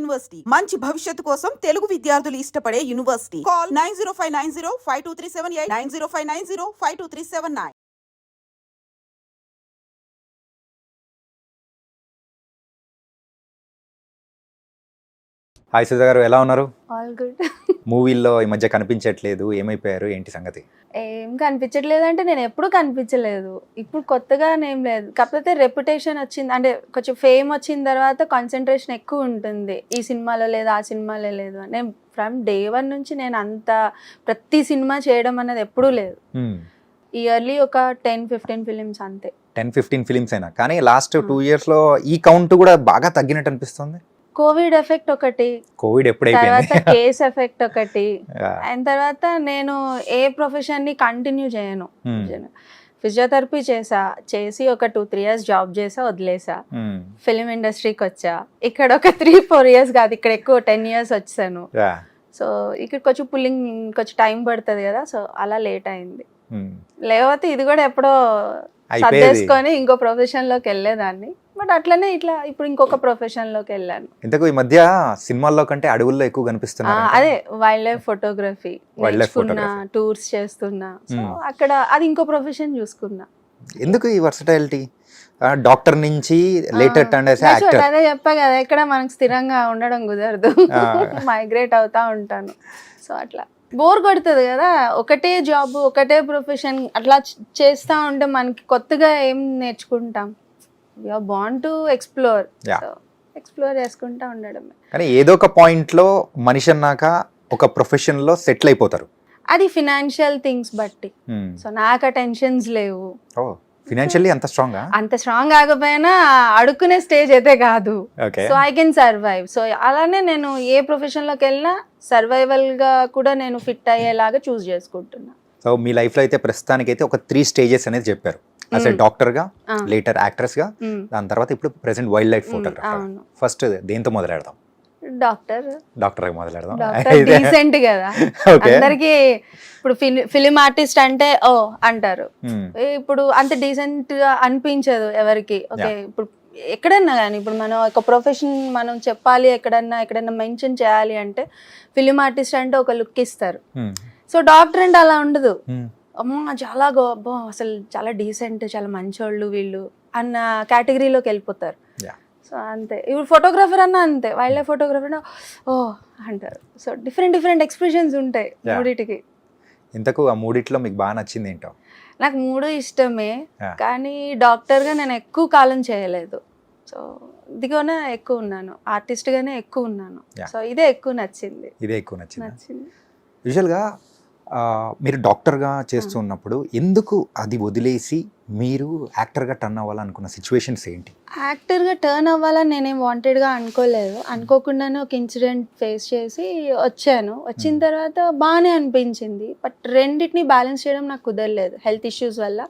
University మంచి భవిష్యత్తు కోసం తెలుగు విద్యార్థులు ఇష్టపడే యూనివర్సిటీ. కాల్ 9059052378 9059052379. హాయ్ సుజా గారు, ఎలా ఉన్నారు? All good. మూవీల్లో ఈ మధ్య కనిపించట్లేదు, ఏమైపోయారు, ఏంటి సంగతి? ఏం కనిపించట్లేదు అంటే నేను ఎప్పుడు కనిపించలేదు, ఇప్పుడు కొత్తగా ఏం లేదు. కాకపోతే రెప్యుటేషన్ వచ్చింది అంటే కొంచెం ఫేమ్ వచ్చిన తర్వాత కాన్సన్ట్రేషన్ ఎక్కువ ఉంటుంది. ఈ సినిమాలో లేదు, ఆ సినిమాలో లేదు. నేను ఫ్రమ్ డే 1 నుంచి నేను అంత ప్రతి సినిమా చేయడం అనేది ఎప్పుడూ లేదు. ఇయర్లీ ఒక 10-15 ఫిలిమ్స్ అంతే. 10-15 ఫిలిమ్స్ అయినా కానీ లాస్ట్ 2 years లో ఈ కౌంట్ కూడా బాగా తగ్గినట్టు అనిపిస్తుంది. కోవిడ్ ఎఫెక్ట్ ఒకటి, కోవిడ్ తర్వాత ఎప్పుడైపోయింది, కేస్ ఎఫెక్ట్ ఒకటి, అయిన తర్వాత నేను ఏ ప్రొఫెషన్ ని కంటిన్యూ చేయను. ఫిజియోథెరపీ చేసి ఒక 2-3 years జాబ్ చేసా, వదిలేసా. ఫిలిం ఇండస్ట్రీకి వచ్చా. ఇక్కడ ఒక 3-4 years కాదు, ఇక్కడ ఎక్కువ 10 years వచ్చాను. సో ఇక్కడ కొంచెం పుల్లింగ్ కొంచెం టైం పడుతుంది కదా, సో అలా లేట్ అయింది. లేకపోతే ఇది కూడా ఎప్పుడో సర్దేసుకొని ఇంకో ప్రొఫెషన్ లోకి వెళ్ళేదాన్ని. బట్ అట్లనే ఇట్లా ఇప్పుడు ఇంకొక ప్రొఫెషన్ లోకి వెళ్ళాను. ఇంతకు ఈ మధ్య సినిమాల్లో కంటే అడవుల్లో ఎక్కువ కనిపిస్తున్నారు. అదే వైల్డ్ లైఫ్ ఫోటోగ్రఫీ నేర్చుకున్నా, టూర్స్ చేస్తున్నా. సో అక్కడ అది ఇంకో ప్రొఫెషన్ చూసుకున్నా. ఎందుకు ఈ వర్సటైలిటీ? డాక్టర్ నుంచి లేటర్ టర్న్ యాస్ యాక్టర్. అదే చెప్పా కదా, ఇక్కడ మనకు స్థిరంగా ఉండడం కుదరదు, మైగ్రేట్ అవుతా ఉంటాను. సో అట్లా బోర్ కొడుతుంది కదా, ఒకటే జాబ్ ఒకటే ప్రొఫెషన్ అట్లా చేస్తా ఉంటే మనకి కొత్తగా ఏం నేర్చుకుంటాం? You're born to explore, so explore చేసుకుంటా ఉండడమే. కానీ ఏదో ఒక పాయింట్ లో మనిషి అన్నాక ఒక ప్రొఫెషన్ లో సెటిల్ అయిపోతారు. అది ఫినాన్షియల్ థింగ్స్ బట్టి. సో నాకు టెన్షన్స్ లేవు. ఫినాన్షియల్లీ అంత స్ట్రాంగ్ కాకపోయినా అడుక్కునే స్టేజ్ అయితే కాదు. So I can survive. So అలానే నేను ఏ ప్రొఫెషన్ లోకి వెళ్ళినా సర్వైవల్ గా కూడా నేను ఫిట్ అయ్యేలాగా చూస్ చేసుకుంటున్నా. సో మీ లైఫ్ లో అయితే ప్రస్తుతానికి అయితే ఒక 3 stages అనేది డాక్టర్ గా, లేటర్ యాక్ట్రెస్ గా, దాని తర్వాత ఇప్పుడు present wild life photographer. First దేంతో మొదలెడదాం? డాక్టర్ మొదలెడదాం. డీసెంట్ కదా అందరికి. ఇప్పుడు ఫిలిం ఆర్టిస్ట్ అంటే ఓ అంటారు, ఇప్పుడు అంత డీసెంట్ గా అనిపించదు ఎవరికి. ఓకే, ఇప్పుడు ఎక్కడన్నా కానీ ఇప్పుడు మనం ఒక ప్రొఫెషన్ మనం చెప్పాలి, ఎక్కడన్నా మెన్షన్ చేయాలి అంటే ఫిలిం ఆర్టిస్ట్ అంటే ఒక లుక్ ఇస్తారు. సో డాక్టర్ అంటే అలా ఉండదు. అమ్మ చాలా అసలు చాలా డీసెంట్, చాలా మంచోళ్ళు వీళ్ళు అన్న కేటగిరీలోకి వెళ్ళిపోతారు. సో అంతే. ఇప్పుడు ఫోటోగ్రాఫర్ అన్న అంతే, వైల్డ్ లైఫ్ ఫోటోగ్రాఫర్ ఓ అంటారు. సో డిఫరెంట్ ఎక్స్ప్రెషన్స్ ఉంటాయి మూడిటికి. ఇంతకు ఆ మూడిట్లో మీకు బాగా నచ్చింది ఏంటో? నాకు 3 ఇష్టమే, కానీ డాక్టర్గా నేను ఎక్కువ కాలం చేయలేదు. సో ఇదిగోనే ఎక్కువ ఉన్నాను, ఆర్టిస్ట్గానే ఎక్కువ ఉన్నాను. సో ఇదే ఎక్కువ నచ్చింది. యూజువల్గా మీరు డాక్టర్గా చేస్తూ ఉన్నప్పుడు ఎందుకు అది వదిలేసి మీరు యాక్టర్గా టర్న్ అవ్వాలనుకున్న సిచ్యువేషన్స్ ఏంటి? యాక్టర్గా టర్న్ అవ్వాలని నేనేం వాంటెడ్గా అనుకోలేదు. అనుకోకుండానే ఒక ఇన్సిడెంట్ ఫేస్ చేసి వచ్చాను. వచ్చిన తర్వాత బాగానే అనిపించింది, బట్ రెండింటిని బ్యాలెన్స్ చేయడం నాకు కుదరలేదు హెల్త్ ఇష్యూస్ వల్ల.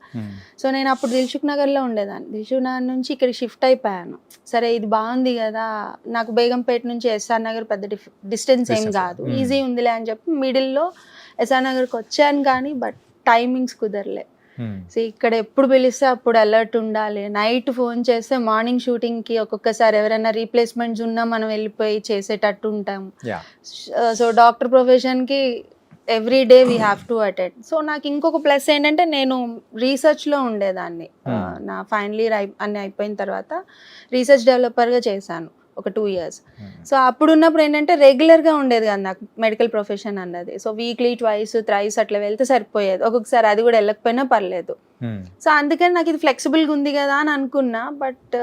సో నేను అప్పుడు దిల్సుఖ్ నగర్లో ఉండేదాన్ని. దిల్సుఖ్ నగర్ నుంచి ఇక్కడ షిఫ్ట్ అయిపోయాను. సరే ఇది బాగుంది కదా, నాకు బేగంపేట నుంచి ఎస్ఆర్ నగర్ పెద్ద డిస్టెన్స్ ఏం కాదు, ఈజీ ఉందిలే అని చెప్పి మిడిల్లో ఎస్ఆర్ నగర్కి వచ్చాను. కానీ బట్ టైమింగ్స్ కుదరలే. సో ఇక్కడ ఎప్పుడు పిలిస్తే అప్పుడు అలర్ట్ ఉండాలి. నైట్ ఫోన్ చేస్తే మార్నింగ్ షూటింగ్కి ఒక్కొక్కసారి ఎవరైనా రీప్లేస్మెంట్స్ ఉన్నా మనం వెళ్ళిపోయి చేసేటట్టు ఉంటాము. సో డాక్టర్ ప్రొఫెషన్కి every day we have to attend. So నాకు ఇంకొక ప్లస్ ఏంటంటే నేను రీసెర్చ్లో ఉండేదాన్ని. నా ఫైనల్ ఇయర్ అన్ని అయిపోయిన తర్వాత రీసెర్చ్ డెవలపర్గా చేశాను ఒక 2 years. సో అప్పుడు ఉన్నప్పుడు ఏంటంటే రెగ్యులర్గా ఉండేది కదా నాకు మెడికల్ ప్రొఫెషన్ అన్నది. సో వీక్లీ 2-3 అట్లా వెళ్తే సరిపోయేది. ఒక్కొక్కసారి అది కూడా వెళ్ళకపోయినా పర్లేదు. సో అందుకని నాకు ఇది ఫ్లెక్సిబుల్గా ఉంది కదా అని అనుకున్నా. But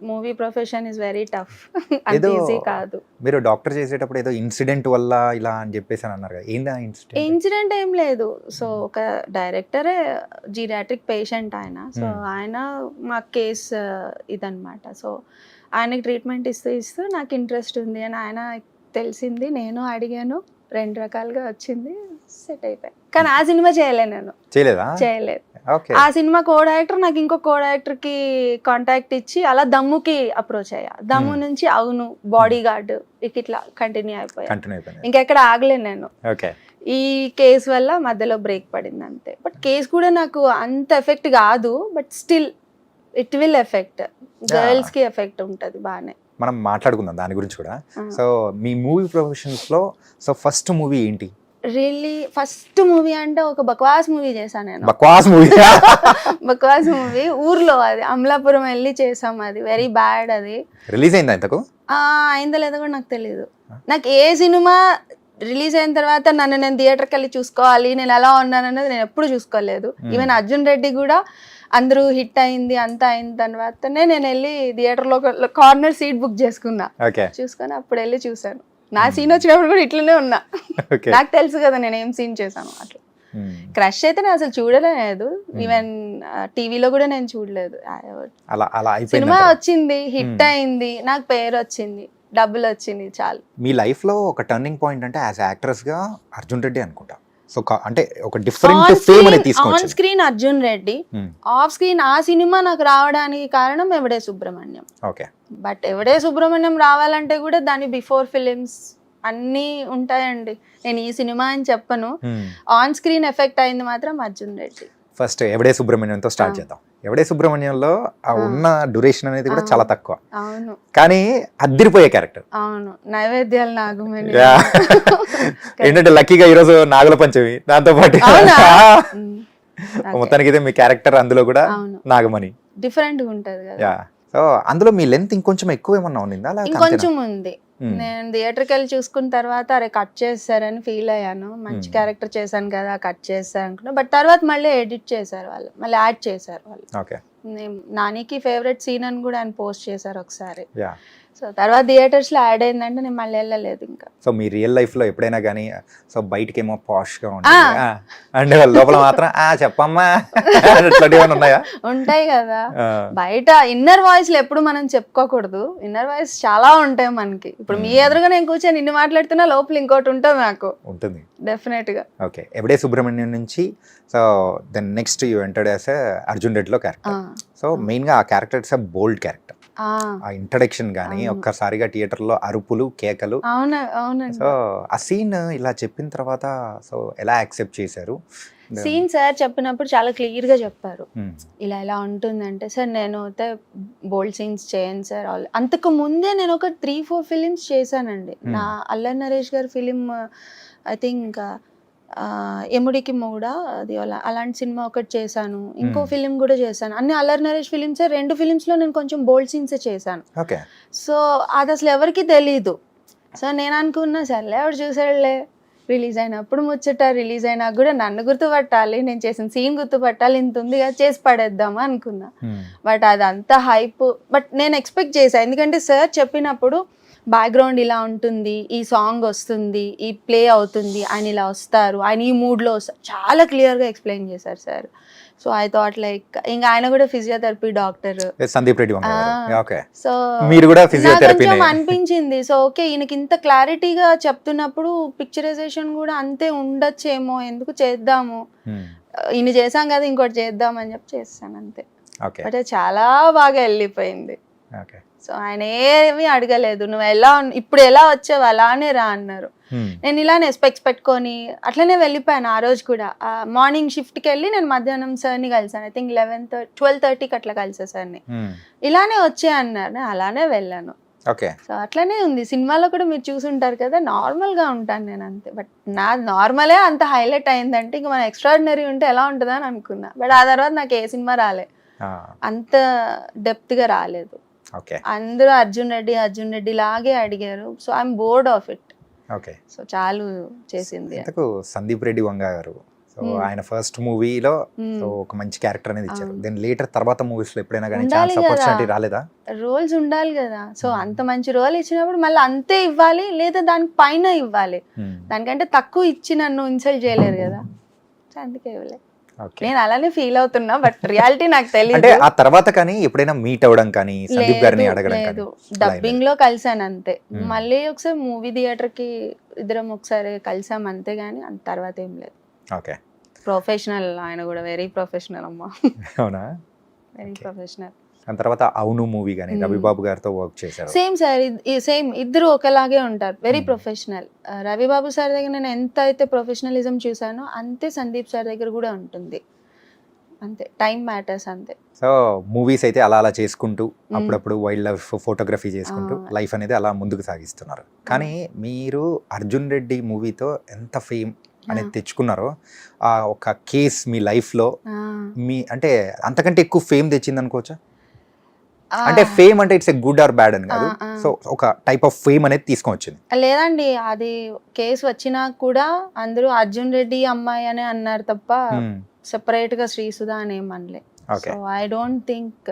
movie profession is very tough, అంత ఈజీ కాదు. మీరు డాక్టర్ చేసేటప్పుడు ఏదో ఇన్సిడెంట్ వల్ల ఇలా అని చెప్పేసి అన్నారు కదా, ఏందా ఇన్సిడెంట్? ఏం లేదు. సో ఒక డైరెక్టరే జీరియాట్రిక్ పేషెంట్ ఆయన. సో ఆయన మా కేస్ ఇదనమాట. సో ఆయనకి ట్రీట్మెంట్ ఇస్తూ నాకు ఇంట్రెస్ట్ ఉంది అని ఆయన తెలిసింది, నేను అడిగాను, 2 రకాలుగా వచ్చింది, సెట్ అయిపోయాయి. కానీ ఆ సినిమా నేను చేయలేదు. ఆ సినిమా కో-డైరెక్టర్ నాకు ఇంకో కో-డైరెక్టర్కి కాంటాక్ట్ ఇచ్చి అలా దమ్ముకి అప్రోచ్ అయ్యా. దమ్ము నుంచి అవును, బాడీ గార్డ్, ఇట్లా కంటిన్యూ అయిపోయా. ఇంకెక్కడ ఆగలేను నేను. ఈ కేసు వల్ల మధ్యలో బ్రేక్ పడింది అంతే. బట్ కేసు కూడా నాకు అంత ఎఫెక్ట్ కాదు, but still it will effect, girls కి ఎఫెక్ట్ ఉంటది బాగానే. మనం మాట్లాడుకుందాం దాని గురించి కూడా. సో మీ మూవీ ప్రొఫెషన్స్లో సో ఫస్ట్ మూవీ ఏంటి? రియల్లీ ఫస్ట్ మూవీ అంటే ఒక బక్వాస్ మూవీ చేశాను నేను. బక్వాస్ మూవీ? బక్వాస్ మూవీ ఊర్లో, అది అమలాపురం వెళ్ళి చేసాం. అది వెరీ బ్యాడ్. అది రిలీజ్ అయిందా ఇంతకు? అయిందో లేదో కూడా నాకు తెలియదు. నాకు ఏ సినిమా రిలీజ్ అయిన తర్వాత నన్ను నేను థియేటర్కి వెళ్ళి చూసుకోవాలి, నేను ఎలా ఉన్నాను అన్నది నేను ఎప్పుడు చూసుకోలేదు. ఈవెన్ అర్జున్ రెడ్డి కూడా అందరూ హిట్ అయింది అంతా అయిన తర్వాతనే నేను వెళ్ళి థియేటర్లో కార్నర్ సీట్ బుక్ చేసుకున్నా. చూసుకొని అప్పుడు వెళ్ళి చూసాను. నా సీన్ వచ్చినప్పుడు కూడా ఇట్లనే ఉన్నా. నాకు తెలుసు కదా నేను ఏం సీన్ చేశాను. అట్లా క్రష్ అయితే నేను అసలు చూడలేదు. ఈవెన్ టీవీలో కూడా నేను చూడలేదు. సినిమా వచ్చింది, హిట్ అయింది, నాకు పేరు వచ్చింది, డబ్బులు వచ్చింది, చాలు. మీ లైఫ్ లో ఒక టర్నింగ్ పాయింట్ అంటే యాజ్ యాక్ట్రెస్ గా అర్జున్ రెడ్డి అనుకుంటా. సో అంటే ఒక డిఫరెంట్ ఫేమ్ అనేది తీసుకొచ్చింది. On screen Arjun Reddy, off screen ఆ సినిమా నాకు రావడానికి కారణం ఎవడే సుబ్రహ్మణ్యం. ఓకే. బట్ ఎవడే సుబ్రహ్మణ్యం రావాలంటే కూడా దాని బిఫోర్ ఫిలిమ్స్ అన్నీ ఉంటాయండి. నేను ఈ సినిమా అని చెప్పను. ఆన్ స్క్రీన్ ఎఫెక్ట్ అయింది మాత్రం అర్జున్ రెడ్డి. ఫస్ట్ ఎవడే సుబ్రహ్మణ్యంతో స్టార్ట్ చేద్దాం. ఎవడే సుబ్రహ్మణ్యంలో ఆ ఉన్న డ్యూరేషన్ అనేది కూడా చాలా తక్కువ. అవును. కానీ అద్దిరిపోయే క్యారెక్టర్. అవును. నైవేద్యాలు నాగమణి. ఏంటంటే లక్కీగా ఈరోజు నాగుల పంచమి, దాంతో పాటు మొత్తానికి అయితే మీ క్యారెక్టర్ అందులో కూడా నాగమణి డిఫరెంట్ గా ఉంటది కదా. సో అందులో మీ లెంత్ ఇంకొంచెం ఎక్కువ ఏమన్నా ఉండిందా? ఇంకొంచెం ఉంది. నేను థియేటర్కి వెళ్ళి చూసుకున్న తర్వాత అరే కట్ చేస్తారని ఫీల్ అయ్యాను. మంచి క్యారెక్టర్ చేశాను కదా, కట్ చేస్తారు అనుకున్నా. బట్ తర్వాత మళ్ళీ ఎడిట్ చేశారు వాళ్ళు, మళ్ళీ యాడ్ చేశారు వాళ్ళు. నానికి ఫేవరెట్ సీన్ అని కూడా ఆయన పోస్ట్ చేశారు ఒకసారి. సో తర్వాత థియేటర్స్ లో యాడ్ అయిందంటే నేను మళ్ళీ వెళ్ళలేదు ఇంకా. సో మీ రియల్ లైఫ్ లో ఎప్పుడైనా కానీ సో బయటకి ఏమో పాష్ గా ఉంటుంది అంటే లోపల మాత్రం చెప్పమ్మా ఉన్నాయా? ఉంటాయి కదా. బయట ఇన్నర్ వాయిస్ లో ఎప్పుడు మనం చెప్పుకోకూడదు. ఇన్నర్ వాయిస్ చాలా ఉంటాయి మనకి. ఇప్పుడు మీ ఎదురుగా నేను కూర్చొని ఇన్ని మాట్లాడుతున్నా లోపల ఇంకోటి ఉంటుంది నాకు. ఉంటుంది డెఫినెట్ గా. ఓకే. ఎవడే సుబ్రహ్మణ్యం నుంచి so then next you entered as Arjun రెడ్డిలో క్యారెక్టర్. సో మెయిన్ గా ఆ క్యారెక్టర్ ఇట్స్ బోల్డ్ క్యారెక్టర్. ఆ ఇంట్రడక్షన్ గానీ ఒక్కసారిగా థియేటర్ లో అరుపులు, కేకలు. సో ఆ సీన్ ఇలా చెప్పిన తర్వాత సో ఎలా యాక్సెప్ట్ చేశారు? సీన్ సార్ చెప్పినప్పుడు చాలా క్లియర్ గా చెప్పారు. ఇలా ఎలా ఉంటుందంటే, సార్ నేను అయితే బోల్డ్ సీన్స్ చేయను సార్. అంతకు ముందే నేను ఒక 3-4 ఫిలిమ్స్ చేశానండి. నా అల్లరి నరేష్ గారి ఫిలిం ఐ థింక్ ఎముడికి మూడా, అది అలాంటి సినిమా ఒకటి చేశాను. ఇంకో ఫిలిం కూడా చేశాను. అన్ని అల్లరి నరేష్ ఫిలిమ్స్. 2 ఫిలిమ్స్ లో నేను కొంచెం బోల్డ్ సీన్స్ చేశాను. సో అది అసలు ఎవరికి తెలీదు. సో నేను అనుకున్నా సర్లే ఎవరు చూసాడులే, రిలీజ్ అయినప్పుడు ముచ్చట, రిలీజ్ అయినా కూడా నన్ను గుర్తుపట్టాలి, నేను చేసిన సీన్ గుర్తుపట్టాలి, ఇంత ఉంది కదా చేసి పడేద్దామా అనుకున్నా. బట్ అదంతా హైప్. బట్ నేను ఎక్స్పెక్ట్ చేశాను, ఎందుకంటే సార్ చెప్పినప్పుడు బ్యాక్గ్రౌండ్ ఇలా ఉంటుంది, ఈ సాంగ్ వస్తుంది, ఈ ప్లే అవుతుంది, ఆయన ఇలా వస్తారు, ఆయన ఈ మూడ్లో వస్తారు, చాలా క్లియర్గా ఎక్స్ప్లెయిన్ చేశారు sir. So I thought like ఇంకా ఆయన కూడా physiotherapy doctor Sandeep Reddy. So కొంచెం అనిపించింది. సో ఓకే ఈయనకి ఇంత క్లారిటీగా చెప్తున్నప్పుడు పిక్చరైజేషన్ కూడా అంతే ఉండొచ్చేమో, ఎందుకు చేద్దాము, ఈయన చేసాం కదా ఇంకోటి చేద్దాం అని చెప్పి చేస్తాను అంతే. బట్ చాలా బాగా వెళ్ళిపోయింది. సో ఆయన ఏమీ అడగలేదు, నువ్వు ఎలా ఇప్పుడు ఎలా వచ్చావు అలానే రా అన్నారు. నేను ఇలానే స్పెక్స్ పెట్టుకొని అట్లనే వెళ్ళిపోయాను. ఆ రోజు కూడా మార్నింగ్ షిఫ్ట్కి వెళ్ళి నేను మధ్యాహ్నం సార్ని కలిసాను. ఐ థింక్ 12:30కి అట్లా కలిసా సార్ని. ఇలానే వచ్చే అన్నారు, నేను అలానే వెళ్ళాను. సో అట్లనే ఉంది. సినిమాలో కూడా మీరు చూసుంటారు కదా, నార్మల్గా ఉంటాను నేను అంతే. బట్ నా నార్మలే అంత హైలైట్ అయిందంటే ఇంకా మన ఎక్స్ట్రాడినరీ ఉంటే ఎలా ఉంటుందా అని అనుకున్నా. బట్ ఆ తర్వాత నాకు ఏ సినిమా రాలే, అంత డెప్త్గా రాలేదు. అందరూ అర్జున్ రెడ్డి లాగే అడిగారు. So I'm board of it. So చాలు చేసింది. సందీప్ రెడ్డి వంగ గారు సో ఆయన ఫస్ట్ మూవీలో సో ఒక మంచి క్యారెక్టర్ అనేది ఇచ్చారు. దెన్ లేటర్ తర్వాత మూవీస్ లో ఎప్పుడైనా కానీ ఛాన్స్ ఆపర్చునిటీ రాలేదా? రోల్స్ ఉండాలి కదా. సో అంత మంచి రోల్ ఇచ్చినప్పుడు మళ్ళీ అంతే ఇవ్వాలి, లేదా దాని పైన ఇవ్వాలి. దానికంటే తక్కువ ఇచ్చి నన్ను ఇన్సల్ట్ చేయలేరు కదా. సో అందుకే ఇవ్వలేదు. నేను అలానే ఫీల్ అవుతున్నా, బట్ రియాలిటీ నాకు తెలియదు. అంటే ఆ తర్వాత కానీ ఎప్పుడైనా మీట్ అవ్వడం కానీ సందీప్ గారిని అడగడం కానీ? డబ్బింగ్ లో కలిసాను అంతే. మళ్ళీ ఒకసారి మూవీ థియేటర్ కి ఇద్దరం ఒకసారి కలిసాం అంతే, గానీ అంత తర్వాత ఏం లేదు. ఓకే. ప్రొఫెషనల్ ఆయన కూడా, వెరీ ప్రొఫెషనల్ అమ్మా. అవునా? Very professional. దాని తర్వాత అవును మూవీ కానీ రవిబాబు గారితో వర్క్ చేశారు. సేమ్ సార్, సేమ్ ఇద్దరు ఒకలాగే ఉంటారు, వెరీ ప్రొఫెషనల్. రవిబాబు సార్ దగ్గర నేను ఎంత అయితే ప్రొఫెషనలిజం చూసానో అంతే సందీప్ సార్ దగ్గర కూడా ఉంటుంది. అంతే, టైం మ్యాటర్స్ అంతే. సో మూవీస్ అయితే అలా అలా చేసుకుంటూ అప్పుడప్పుడు వైల్డ్ లైఫ్ ఫోటోగ్రఫీ చేసుకుంటూ లైఫ్ అనేది అలా ముందుకు సాగిస్తున్నారు. కానీ మీరు అర్జున్ రెడ్డి మూవీతో ఎంత ఫేమ్ అనేది తెచ్చుకున్నారో, ఆ ఒక కేస్ మీ లైఫ్లో మీ అంటే అంతకంటే ఎక్కువ ఫేమ్ తెచ్చింది అనుకోవచ్చా? అంటే ఫేమ్ అంటే it's a good or bad అని కాదు, సో ఒక టైప్ ఆఫ్ ఫేమ్ అనేది తీసుకొని వచ్చింది. లేదండి, అది కేసు వచ్చినా కూడా అందరూ అర్జున్ రెడ్డి అమ్మాయి అనే అన్నారు తప్ప సెపరేట్ గా శ్రీసుధా అని ఏం అనలే. So I don't think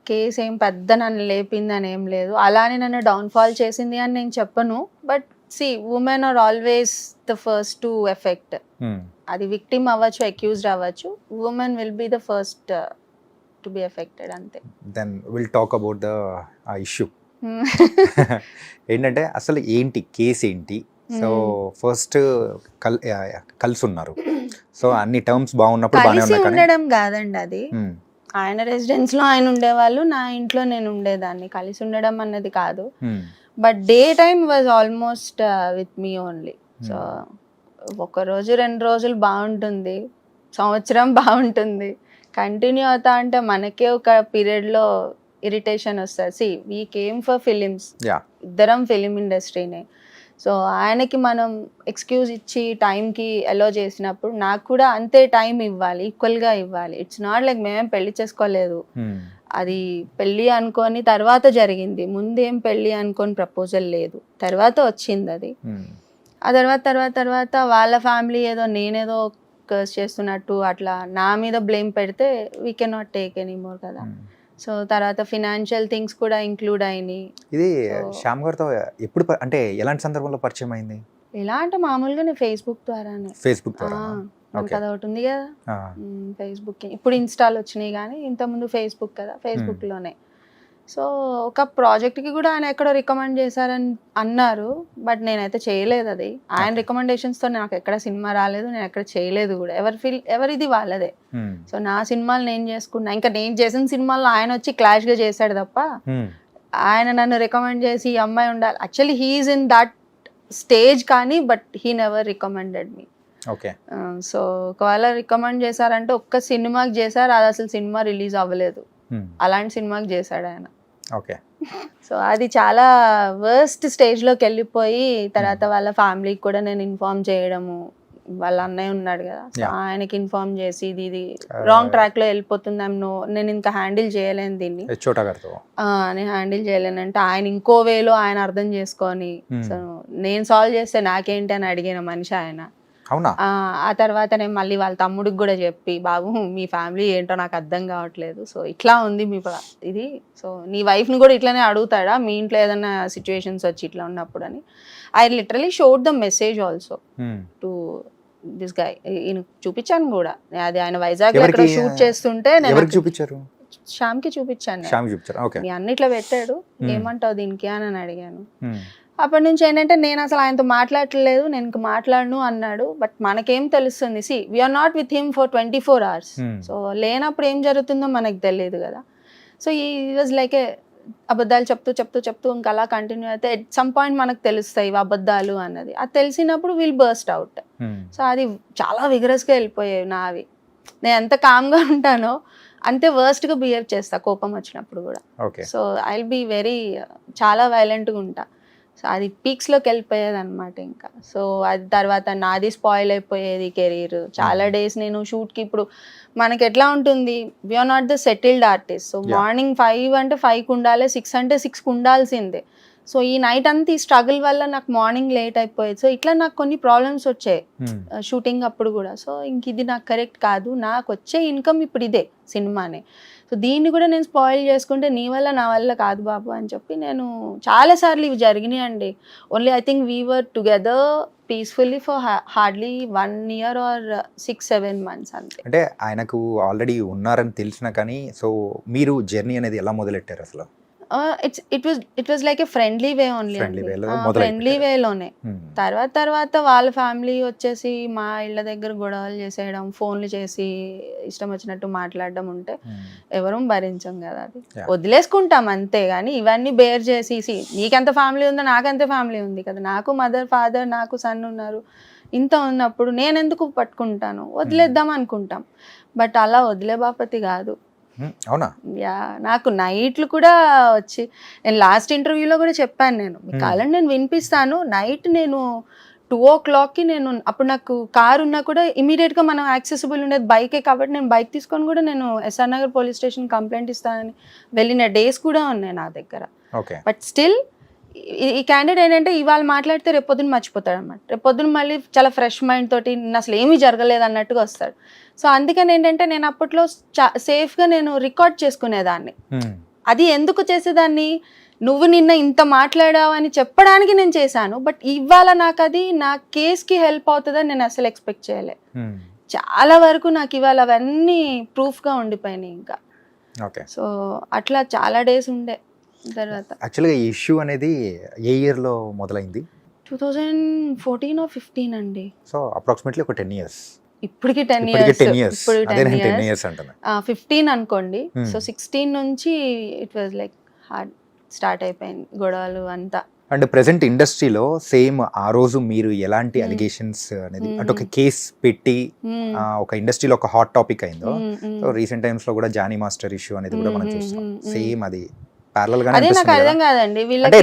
case ఏం పెద్ద నన్ను లేపింది అని ఏం లేదు, అలానే నన్ను డౌన్ఫాల్ చేసింది అని నేను చెప్పను. But see, women are always the first to affect. అది విక్టిమ్ అవ్వచ్చు, అక్యూజ్డ్ అవ్వచ్చు, women will be the first to be affected అంతే. Then will talk about the issue. ఏంటంటే అసలు ఏంటి కేసు ఏంటి? సో ఫస్ట్ కలిసి ఉన్నారు, సో అన్ని టర్మ్స్ బాగున్నప్పుడు బాగానే కలిసి ఉన్నాయి. ఉండడం కాదండి, అది ఆయన రెసిడెన్స్ లో ఆయన ఉండేవాళ్ళు, నా ఇంట్లో నేను ఉండేదాన్ని. కలిసి ఉండడం అన్నది కాదు. But day time was almost with me only. So ఒక రోజు 2 రోజులు బాగుంటుంది, సంవత్సరం బాగుంటుంది, కంటిన్యూ అవుతా అంటే మనకే ఒక పీరియడ్ లో ఇరిటేషన్ వస్తుంది. See, we came for films, ఇద్దరం ఫిలిం ఇండస్ట్రీనే. సో ఆయనకి మనం ఎక్స్క్యూజ్ ఇచ్చి టైంకి అలో చేసినప్పుడు నాకు కూడా అంతే టైం ఇవ్వాలి, ఈక్వల్గా ఇవ్వాలి. ఇట్స్ నాట్ లైక్ మేమేం పెళ్లి చేసుకోలేదు, అది పెళ్ళి అనుకొని తర్వాత జరిగింది. ముందేం పెళ్ళి అనుకొని ప్రపోజల్ లేదు, తర్వాత వచ్చింది అది. ఆ తర్వాత వాళ్ళ ఫ్యామిలీ ఏదో నేనేదో కర్స్ చేస్తున్నట్టు అట్లా నా మీద బ్లేమ్ పెడితే we can not take any more కదా. సో తర్వాత ఫినాన్షియల్ థింగ్స్ కూడా ఇంక్లూడ్ అయినాయి. ఇది శ్యామ్ గారితో ఎప్పుడు అంటే ఎలాంటి సందర్భంలో పరిచయం అయింది? ఎలా అంటే మామూలుగానే ఫేస్బుక్ ద్వారానే. ఫేస్బుక్ ద్వారా మనకు అది ఒకటి ఉంది కదా ఫేస్బుక్. ఇప్పుడు ఇన్స్టాల్ వచ్చినాయి కానీ ఇంతకుముందు ఫేస్బుక్ కదా, ఫేస్బుక్ లోనే. సో ఒక ప్రాజెక్ట్కి కూడా ఆయన ఎక్కడో రికమెండ్ చేశారని అన్నారు, బట్ నేనైతే చేయలేదు అది. ఆయన రికమెండేషన్స్తో నాకు ఎక్కడ సినిమా రాలేదు, నేను ఎక్కడ చేయలేదు కూడా. ఎవరిది వాళ్ళదే. సో నా సినిమాలు నేను చేసుకున్నా, ఇంకా నేను చేసిన సినిమాల్లో ఆయన వచ్చి క్లాష్గా చేశాడు తప్ప ఆయన నన్ను రికమెండ్ చేసి ఈ అమ్మాయి ఉండాలి. Actually he is in that stage కానీ, but he never recommended me. So ఒకవేళ రికమెండ్ చేశారంటే ఒక్క సినిమాకి చేశారు, అది అసలు సినిమా రిలీజ్ అవ్వలేదు, అలాంటి సినిమాకి చేశాడు ఆయన. సో అది చాలా వర్స్ట్ స్టేజ్లోకి వెళ్ళిపోయి తర్వాత వాళ్ళ ఫ్యామిలీకి కూడా నేను ఇన్ఫార్మ్ చేయడము, వాళ్ళ అన్నయ్య ఉన్నాడు కదా, సో ఆయనకి ఇన్ఫార్మ్ చేసి ఇది రాంగ్ ట్రాక్ లో వెళ్ళిపోతుంది, నేను ఇంకా హ్యాండిల్ చేయలేను దీన్ని, నేను హ్యాండిల్ చేయలేనంటే ఆయన ఇంకో వేలో ఆయన అర్థం చేసుకొని, సో నేను సాల్వ్ చేస్తే నాకేంటి అని అడిగిన మనిషి ఆయన. ఆ తర్వాత నేను మళ్ళీ వాళ్ళ తమ్ముడికి కూడా చెప్పి, బాబు మీ ఫ్యామిలీ ఏంటో నాకు అర్థం కావట్లేదు, సో ఇట్లా ఉంది మీ ఇది, సో నీ వైఫ్ని కూడా ఇట్లానే అడుగుతాడా మీ ఇంట్లో ఏదైనా సిచ్యువేషన్స్ వచ్చి ఇట్లా ఉన్నప్పుడు అని. I literally showed the message also to this guy. చూపించాను కూడా అది, ఆయన వైజాగ్ ఎక్కడ షూట్ చేస్తుంటే చూపించారు, శ్యామ్కి చూపించాను. మీ అన్నిట్లో పెట్టాడు, ఏమంటావు దీనికి అని అడిగాను. అప్పటి నుంచి ఏంటంటే నేను అసలు ఆయనతో మాట్లాడలేదు, నేను ఇంక మాట్లాడను అన్నాడు. బట్ మనకేం తెలుస్తుంది, see we're not with him for 24 hours. So లేనప్పుడు ఏం జరుగుతుందో మనకు తెలియదు కదా. సో ఈ వాజ్ లైక్ ఏ అబద్ధాలు చెప్తూ ఇంకా అలా కంటిన్యూ అయితే ఎట్ సమ్ పాయింట్ మనకు తెలుస్తాయి ఇవి అబద్ధాలు అన్నది. అది తెలిసినప్పుడు విల్ బర్స్ట్ అవుట్. సో అది చాలా విగరస్గా వెళ్ళిపోయాయి నావి. నేను ఎంత కామ్గా ఉంటానో అంతే వర్స్ట్గా బిహేవ్ చేస్తా కోపం వచ్చినప్పుడు కూడా. So I will be very చాలా వైలెంట్గా ఉంటా. సో అది పీక్స్లోకి వెళ్ళిపోయేది అనమాట ఇంకా. సో అది తర్వాత నాది స్పాయిల్ అయిపోయేది కెరీర్. చాలా డేస్ నేను షూట్కి, ఇప్పుడు మనకి ఎట్లా ఉంటుంది, we're not the settled artist. So morning 5 అంటే 5కి ఉండాలి, 6 అంటే 6కి ఉండాల్సిందే. సో ఈ నైట్ అంతా ఈ స్ట్రగుల్ వల్ల నాకు మార్నింగ్ లేట్ అయిపోయేది. సో ఇట్లా నాకు కొన్ని ప్రాబ్లమ్స్ వచ్చాయి షూటింగ్ అప్పుడు కూడా. సో ఇంక ఇది నాకు కరెక్ట్ కాదు, నాకు వచ్చే ఇన్కమ్ ఇప్పుడు ఇదే సినిమానే, సో దీన్ని కూడా నేను స్పాయిల్ చేసుకుంటే నీ వల్ల నా వల్ల కాదు బాబు అని చెప్పి నేను చాలాసార్లు ఇవి జరిగినాయి అండి. Only I think we were together peacefully for hardly 1 year or 6-7 months అంతే. అంటే ఆయనకు ఆల్రెడీ ఉన్నారని తెలిసినా కానీ, సో మీరు జర్నీ అనేది ఎలా మొదలెట్టారు అసలు? It was like a friendly way only, friendly వేలోనే. తర్వాత వాళ్ళ ఫ్యామిలీ వచ్చేసి మా ఇళ్ళ దగ్గర గొడవలు చేసేయడం, ఫోన్లు చేసి ఇష్టం వచ్చినట్టు మాట్లాడడం ఉంటే ఎవరూ భరించం కదా, అది వదిలేసుకుంటాం అంతే. కానీ ఇవన్నీ బేర్ చేసి, నీకెంత ఫ్యామిలీ ఉందో నాకెంత ఫ్యామిలీ ఉంది కదా, నాకు మదర్ ఫాదర్ నాకు సన్ ఉన్నారు, ఇంత ఉన్నప్పుడు నేను ఎందుకు పట్టుకుంటాను, వదిలేద్దాం అనుకుంటాం. బట్ అలా వదిలే బాపతి కాదు. అవునా? యా, నాకు నైట్లు కూడా వచ్చి, నేను లాస్ట్ ఇంటర్వ్యూలో కూడా చెప్పాను, నేను మీ కాలండి నేను వినిపిస్తాను. నైట్ నేను 2 o'clockకి నేను, అప్పుడు నాకు కార్ ఉన్నా కూడా ఇమీడియట్గా మనం యాక్సెసిబుల్ ఉండేది బైకే కాబట్టి నేను బైక్ తీసుకొని కూడా నేను SR Nagar police station complaint ఇస్తానని వెళ్ళిన డేస్ కూడా ఉన్నాయి నా దగ్గర. ఓకే. బట్ స్టిల్ ఈ క్యాండిడేట్ ఏంటంటే ఇవాళ మాట్లాడితే రేపొద్దున మర్చిపోతాడు అనమాట. రేపొద్దున మళ్ళీ చాలా ఫ్రెష్ మైండ్ తోటి అసలు ఏమీ జరగలేదు అన్నట్టుగా వస్తాడు. సో అందుకని ఏంటంటే నేను అప్పట్లో సేఫ్గా నేను రికార్డ్ చేసుకునేదాన్ని. అది ఎందుకు చేసేదాన్ని, నువ్వు నిన్న ఇంత మాట్లాడావు అని చెప్పడానికి నేను చేశాను. బట్ ఇవాళ నాకు అది నా కేస్కి హెల్ప్ అవుతుందని నేను అసలు ఎక్స్పెక్ట్ చేయలే. చాలా వరకు నాకు ఇవాళ అవన్నీ ప్రూఫ్గా ఉండిపోయినాయి ఇంకా. ఓకే. సో అట్లా చాలా డేస్ ఉండే. తర్వాత యాక్చువల్గా ఈ ఇష్యూ అనేది ఏ ఇయర్లో మొదలైంది? 2014 or 15 అండి. సో అప్రాక్సిమేట్లీ ఒక 10 years. ఇప్పటికి 10 years. ఇప్పుడు 10 years అంటున్నా. 15 అనుకోండి. సో 16 నుంచి it was like hard start అయిపోయింది గొడవలు అంతా. అండ్ ప్రెసెంట్ ఇండస్ట్రీలో సేమ్ ఆ రోజు మీరు ఎలాంటి అలిగేషన్స్ అనేది అంటే ఒక కేస్ పెట్టి ఒక ఇండస్ట్రీలో ఒక హాట్ టాపిక్ అయిందో, సో రీసెంట్ టైమ్స్ లో కూడా జానీ మాస్టర్ ఇష్యూ అనేది కూడా మనం చూస్తాం. సేమ్ అది ప్యారలల్ గానే అదే నాకు అర్థం కాదండి. వీళ్ళకి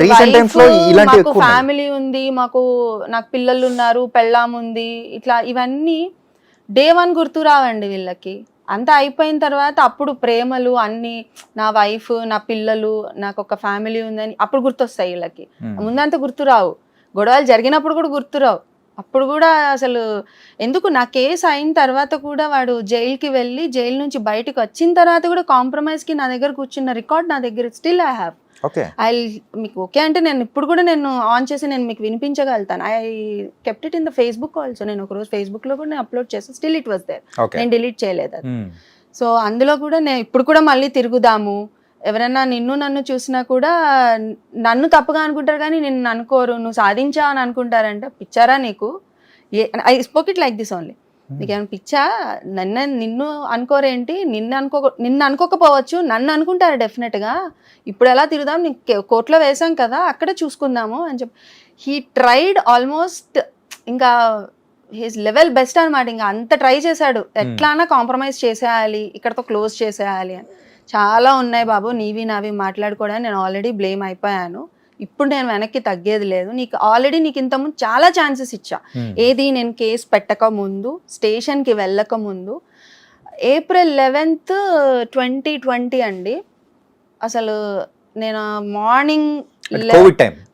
వీళ్ళకి ఫ్యామిలీ ఉంది, నాకు పిల్లలు ఉన్నారు, పెళ్ళాం ఉంది, ఇట్లా ఇవన్నీ డే 1 గుర్తు రావండి వీళ్ళకి. అంతా అయిపోయిన తర్వాత అప్పుడు ప్రేమలు అన్ని, నా వైఫ్, నా పిల్లలు, నాకు ఒక ఫ్యామిలీ ఉందని అప్పుడు గుర్తొస్తాయి వీళ్ళకి. ముందంతా గుర్తురావు. గొడవలు జరిగినప్పుడు కూడా గుర్తురావు. అప్పుడు కూడా అసలు ఎందుకు, నా కేసు అయిన తర్వాత కూడా వాడు జైలుకి వెళ్ళి జైలు నుంచి బయటకు వచ్చిన తర్వాత కూడా కాంప్రమైజ్కి నా దగ్గర కూర్చున్న రికార్డ్ నా దగ్గర స్టిల్ ఐ హ్యావ్. మీకు ఓకే అంటే నేను ఇప్పుడు కూడా నేను ఆన్ చేసి నేను మీకు వినిపించగలుగుతాను. I kept it in the Facebook also. నేను ఒకరోజు ఫేస్బుక్లో కూడా నేను అప్లోడ్ చేస్తాను. Still it was there. నేను డిలీట్ చేయలేదు అది. సో అందులో కూడా నేను ఇప్పుడు కూడా మళ్ళీ తిరుగుదాము, ఎవరైనా నన్ను చూసినా కూడా నన్ను తప్పుగా అనుకుంటారు కానీ నిన్ను అనుకోరు, నువ్వు సాధించావు అని అనుకుంటారంట. పిచ్చారా నీకు? I spoke it like this only. నీకేమైనా పిచ్చా? నిన్ను అనుకోరేంటి? నిన్ను అనుకోకపోవచ్చు, నన్ను అనుకుంటారు డెఫినెట్గా. ఇప్పుడు ఎలా తిరుగుదాం, నీకు కోర్టులో వేసాం కదా, అక్కడే చూసుకుందాము అని చెప్పి హీ ట్రైడ్ ఆల్మోస్ట్. ఇంకా హీస్ లెవెల్ బెస్ట్ అనమాట. ఇంకా అంత ట్రై చేశాడు, ఎట్లానా కాంప్రమైజ్ చేసేయాలి, ఇక్కడతో క్లోజ్ చేసేయాలి అని. చాలా ఉన్నాయి బాబు నీవి నావి మాట్లాడుకోవడానికి. నేను ఆల్రెడీ బ్లేమ్ అయిపోయాను. ఇప్పుడు నేను వెనక్కి తగ్గేది లేదు. నీకు ఇంతకుముందు చాలా ఛాన్సెస్ ఇచ్చా. ఏది, నేను కేసు పెట్టక ముందు, స్టేషన్కి వెళ్ళక ముందు, April 11th 2020 అండి. అసలు నేను మార్నింగ్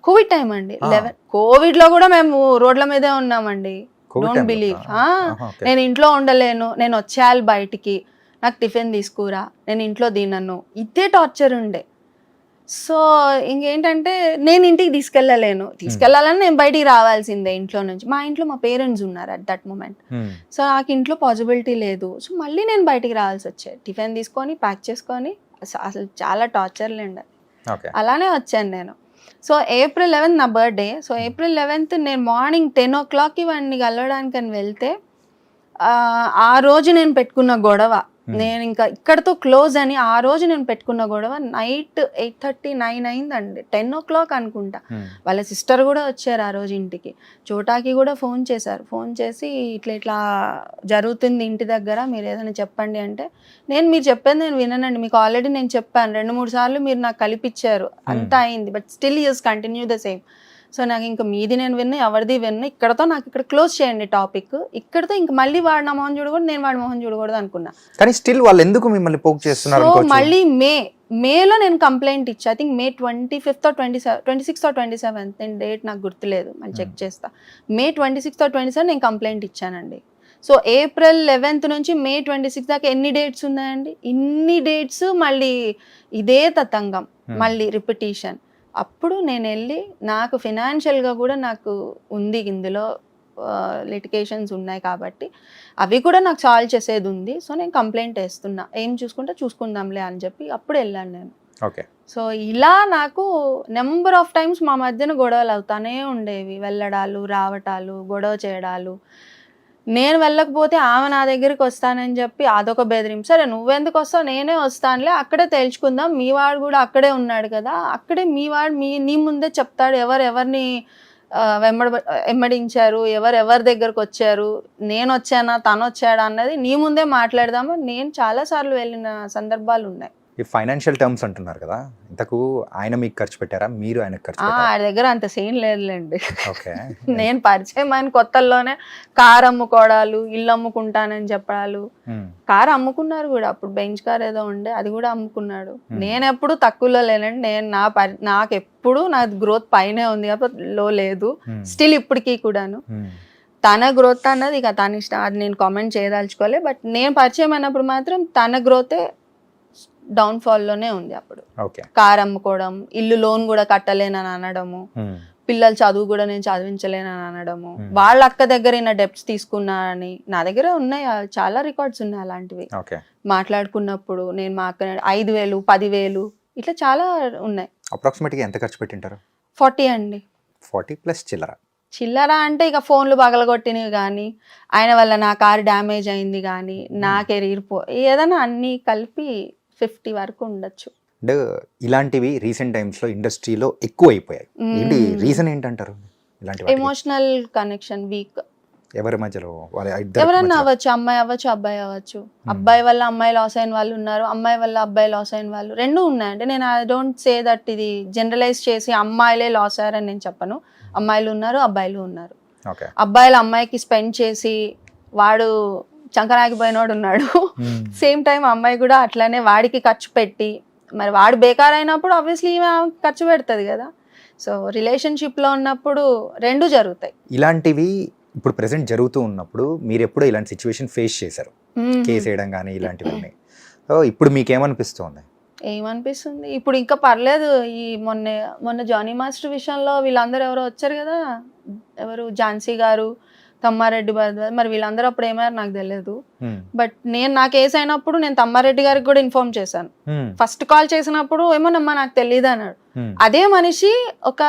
కోవిడ్ టైం అండి. 11 కోవిడ్లో కూడా మేము రోడ్ల మీదే ఉన్నామండి. Don't believe. నేను ఇంట్లో ఉండలేను, నేను వచ్చేయాలి బయటికి, నాకు టిఫిన్ తీసుకురా, నేను ఇంట్లో తినను, ఇదే టార్చర్ ఉండే. సో ఇంకేంటంటే నేను ఇంటికి తీసుకెళ్ళాలని నేను బయటికి రావాల్సిందే ఇంట్లో నుంచి. మా ఇంట్లో మా పేరెంట్స్ ఉన్నారు అట్ దట్ మూమెంట్. సో నాకు ఇంట్లో పాసిబిలిటీ లేదు. సో మళ్ళీ నేను బయటికి రావాల్సి వచ్చేది, టిఫిన్ తీసుకొని ప్యాక్ చేసుకొని. అసలు చాలా టార్చర్లు ఉండే. అలానే వచ్చాను నేను. సో April 11th నా బర్త్డే. సో April 11th నేను మార్నింగ్ 10 o'clockకి వాడిని కలవడానికి అని వెళ్తే, ఆ రోజు నేను పెట్టుకున్న గొడవ, నేను ఇంకా ఇక్కడతో క్లోజ్ అని ఆ రోజు నేను పెట్టుకున్న గొడవ నైట్ 8:30, 9 అయిందండి. 10 o'clock అనుకుంటా. వాళ్ళ సిస్టర్ కూడా వచ్చారు ఆ రోజు ఇంటికి. చోటాకి కూడా ఫోన్ చేశారు. ఫోన్ చేసి ఇట్లా జరుగుతుంది ఇంటి దగ్గర, మీరు ఏదైనా చెప్పండి అంటే, మీరు చెప్పేది నేను విననండి, మీకు ఆల్రెడీ నేను చెప్పాను 2-3 సార్లు, మీరు నాకు కలిపిచ్చారు, అంతా అయింది, but still use continue the same. So నాకు ఇంకా మీది నేను విన్నా, ఎవరిది విన్నా, ఇక్కడతో నాకు ఇక్కడ క్లోజ్ చేయండి టాపిక్. ఇక్కడతో ఇంక మళ్ళీ వాడు నా మొహం చూడకూడదు, నేను వాడి మొహం చూడకూడదు అనుకున్నా. కానీ స్టిల్ వాళ్ళు ఎందుకు మిమ్మల్ని పోక్ చేస్తున్నారు? సో మళ్ళీ మేలో నేను కంప్లైంట్ ఇచ్చా. I think May 25th or 26th or 27th, నేను డేట్ నాకు గుర్తులేదు, మళ్ళీ చెక్ చేస్తా. May 26th or 27th నేను కంప్లైంట్ ఇచ్చానండి. సో April 11th నుంచి May 26th దాకా ఎన్ని డేట్స్ ఉన్నాయండి? ఇన్ని డేట్స్ మళ్ళీ ఇదే తతంగం, మళ్ళీ రిపిటీషన్. అప్పుడు నేను వెళ్ళి, నాకు ఫినాన్షియల్గా కూడా నాకు ఉంది ఇందులో, లిటిగేషన్స్ ఉన్నాయి కాబట్టి అవి కూడా నాకు సాల్వ్ చేసేది ఉంది. సో నేను కంప్లైంట్ వేస్తున్నా, ఏం చూసుకుందాంలే అని చెప్పి అప్పుడు వెళ్ళాను నేను. ఓకే. సో ఇలా నాకు నెంబర్ ఆఫ్ టైమ్స్ మా మధ్యన గొడవలు అవుతానే ఉండేవి. వెళ్ళడాలు, రావటాలు, గొడవ చేయడాలు. నేను వెళ్ళకపోతే ఆమె నా దగ్గరికి వస్తానని చెప్పి అదొక బెదిరింపు. సరే నువ్వెందుకు వస్తావు, నేనే వస్తానులే, అక్కడే తేల్చుకుందాం, మీ వాడు కూడా అక్కడే ఉన్నాడు కదా, అక్కడే మీ వాడు నీ ముందే చెప్తాడు ఎవరిని వెంబడించారు, ఎవరి దగ్గరకు వచ్చారు, నేను వచ్చానా తను వచ్చాడా అన్నది నీ ముందే మాట్లాడదాము. నేను చాలా సార్లు వెళ్ళిన సందర్భాలు ఉన్నాయి. ఈ ఫైనాన్షియల్ టర్మ్స్ అంటున్నారు కదా, ఇంతకు ఆయన మీకు ఖర్చు పెట్టారా, మీరు ఆయనకు ఖర్చు పెట్టారా? ఆయన దగ్గర అంత సీన్ లేదులేండి. ఓకే. నేను పరిచయం ఆయన కొత్తల్లోనే కారు అమ్ముకోవడాలు, ఇల్లు అమ్ముకుంటానని చెప్పడాలు. కారు అమ్ముకున్నారు కూడా, అప్పుడు బెంచ్ కార్ ఏదో ఉండే అది కూడా అమ్ముకున్నాడు. నేను ఎప్పుడు తక్కువలో లేనండి. నేను నాకు ఎప్పుడు నా గ్రోత్ పైనే ఉంది కాబట్టి లో లేదు, స్టిల్ ఇప్పటికీ కూడాను. తన గ్రోత్ అన్నది ఇక తన ఇష్టం, అది నేను కామెంట్ చేయదలుచుకోలే. బట్ నేను పరిచయం అయినప్పుడు మాత్రం తన గ్రోతే డౌన్ఫాల్లోనే ఉంది. అప్పుడు కార్ అమ్ముకోవడం, ఇల్లు లోన్ కూడా కట్టలేనని అనడము, పిల్లల చదువు కూడా నేను చదివించలేనని అనడము, వాళ్ళ అక్క దగ్గర నా డెప్ట్స్ తీసుకున్నా అని. నా దగ్గర ఉన్నాయి చాలా రికార్డ్స్ ఉన్నాయి అలాంటివి. మాట్లాడుకున్నప్పుడు నేను మా అక్క 5,000 10,000 ఇట్లా చాలా ఉన్నాయి. అప్రాక్సిమేట్గా ఎంత ఖర్చు పెట్టింటారు? 40 అండి. 40 ప్లస్ చిల్లర అంటే ఇక ఫోన్లు పగలగొట్టినవి కానీ, ఆయన వల్ల నా కారు డ్యామేజ్ అయింది కానీ, నా కెరీర్ ఏదైనా అన్ని కలిపి 50 వరకు ఉండొచ్చు. అండ్ ఇలాంటివి రీసెంట్ టైమ్స్ లో ఇండస్ట్రీలో ఎక్కువ అయిపోయాయి. ఏంటి రీజన్ ఏంటంటారు? ఇలాంటి ఎమోషనల్ కనెక్షన్ వీక్. ఎవరి మధ్యలో? ఎవరన్నా అవ్వచ్చు, అమ్మాయి అవ్వచ్చు, అబ్బాయి అవ్వచ్చు. అబ్బాయి వల్ల అమ్మాయి లాస్ అయిన వాళ్ళు ఉన్నారు, అమ్మాయి వల్ల అబ్బాయి లాస్ అయిన వాళ్ళు, రెండు ఉన్నాయి. అంటే నేను ఐ డోంట్ సే దట్ ఇది జనరలైజ్ చేసి అమ్మాయిలే లాస్ అయ్యారని నేను చెప్పను. అమ్మాయిలు ఉన్నారు, అబ్బాయిలు ఉన్నారు. అబ్బాయిలు అమ్మాయికి స్పెండ్ చేసి వాడు చంకనాగిపోయినోడు ఉన్నాడు. సేమ్ టైం అమ్మాయి కూడా అట్లానే వాడికి ఖర్చు పెట్టి, మరి వాడు బేకార్ అయినప్పుడు ఆబ్వియస్లీ ఈమె ఖర్చు పెడుతుంది కదా. సో రిలేషన్షిప్లో ఉన్నప్పుడు రెండు జరుగుతాయి. ఇలాంటివి ఇప్పుడు ప్రెసెంట్ జరుగుతూ ఉన్నప్పుడు మీరు ఎప్పుడో ఇలాంటి సిచ్యువేషన్ ఫేస్ చేశారు, కేసు వేయడం కానీ ఇలాంటివన్నీ. ఇప్పుడు మీకేమనిపిస్తుంది? ఏమనిపిస్తుంది ఇప్పుడు ఇంకా పర్లేదు. ఈ మొన్న జానీ మాస్టర్ విషయంలో వీళ్ళందరూ ఎవరో వచ్చారు కదా, ఎవరు ఝాన్సీ గారు, తమ్మారెడ్డి భరద్వాజ్, మరి వీళ్ళందరూ అప్పుడు ఏమయ్యారు నాకు తెలియదు. బట్ నేను నా కేసు అయినప్పుడు నేను తమ్మారెడ్డి గారికి కూడా ఇన్ఫార్మ్ చేశాను. ఫస్ట్ కాల్ చేసినప్పుడు ఏమోనమ్మా నాకు తెలియదు అన్నాడు. అదే మనిషి ఒక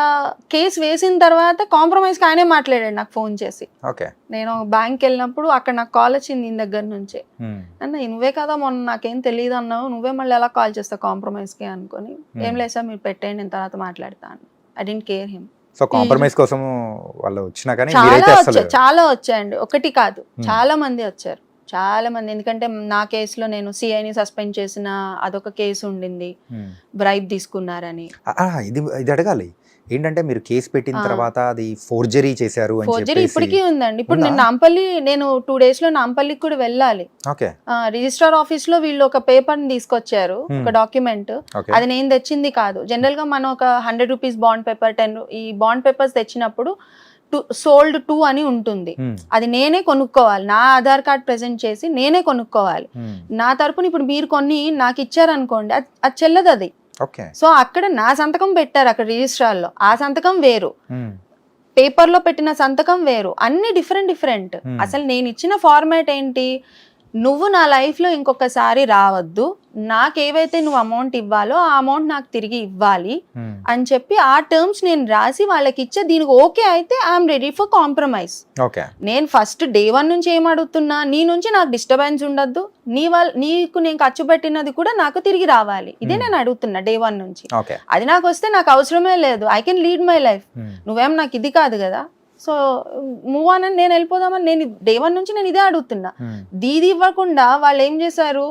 కేసు వేసిన తర్వాత కాంప్రమైజ్ ఆయనే మాట్లాడాడు నాకు ఫోన్ చేసి. నేను బ్యాంక్ వెళ్ళినప్పుడు అక్కడ నాకు కాల్ వచ్చింది ఈయన దగ్గర నుంచి. అన్న నువ్వే కదా మొన్న నాకేం తెలియదు అన్నావు, నువ్వే మళ్ళీ ఎలా కాల్ చేస్తావు కాంప్రమైజ్ కి అనుకుని. ఏం లేదు సార్ మీరు పెట్టండి, నేను తర్వాత మాట్లాడతాను. I don't care him. So compromise కోసం వాళ్ళు వచ్చినా కానీ చాలా వచ్చాయండి, ఒకటి కాదు చాలా మంది వచ్చారు, చాలా మంది. ఎందుకంటే నా కేసులో నేను సిఐని సస్పెండ్ చేసిన అదొక కేసు ఉండింది, బ్రైబ్ తీసుకున్నారని. ఇది అడగాలి ఏంటంటే మీరు కేసు పెట్టిన తర్వాత అది ఫోర్జరీ చేశారు అని చెప్పేసి. ఫోర్జరీ ఇప్పటికీ ఉందండి. ఇప్పుడు నేను 2 days లో నాంపల్లికి కూడా వెళ్ళాలి. రిజిస్ట్రార్ ఆఫీస్ లో వీళ్ళు ఒక పేపర్ ని తీసుకొచ్చారు, ఒక డాక్యుమెంట్. అది నేను తెచ్చింది కాదు. జనరల్ గా మనం ఒక 100 rupees బాండ్ పేపర్, 10 ఈ బాండ్ పేపర్స్ తెచ్చినప్పుడు సోల్డ్ 2 అని ఉంటుంది. అది నేనే కొనుక్కోవాలి, నా ఆధార్ కార్డ్ ప్రెజెంట్ చేసి నేనే కొనుక్కోవాలి. నా తరపున ఇప్పుడు మీరు కొన్ని నాకు ఇచ్చారనుకోండి, అది చెల్లదు అది. సో అక్కడ నా సంతకం పెట్టారు అక్కడ రిజిస్ట్రార్ లో, ఆ సంతకం వేరు, పేపర్ లో పెట్టిన సంతకం వేరు, అన్ని డిఫరెంట్. అసలు నేను ఇచ్చిన ఫార్మాట్ ఏంటి, నువ్వు నా లైఫ్ లో ఇంకొకసారి రావద్దు, నాకేవైతే నువ్వు అమౌంట్ ఇవ్వాలో ఆ అమౌంట్ నాకు తిరిగి ఇవ్వాలి అని చెప్పి ఆ టర్మ్స్ నేను రాసి వాళ్ళకి ఇచ్చే. దీనికి ఓకే అయితే ఐఎమ్ రెడీ ఫర్ కాంప్రమైజ్. నేను ఫస్ట్ day 1 నుంచి ఏం అడుగుతున్నా, నీ నుంచి నాకు డిస్టర్బెన్స్ ఉండద్దు, నీకు నేను ఖర్చు పెట్టినది కూడా నాకు తిరిగి రావాలి, ఇదే నేను అడుగుతున్నా day 1 నుంచి. అది నాకు వస్తే నాకు అవసరమే లేదు, I can lead my life. నువ్వేం నాకు ఇది కాదు కదా, సో మూవ్ ఆన్ అని నేను వెళ్ళిపోదామని నేను day 1 నుంచి నేను ఇదే అడుగుతున్నా. దీది ఇవ్వకుండా వాళ్ళు ఏం చేశారు,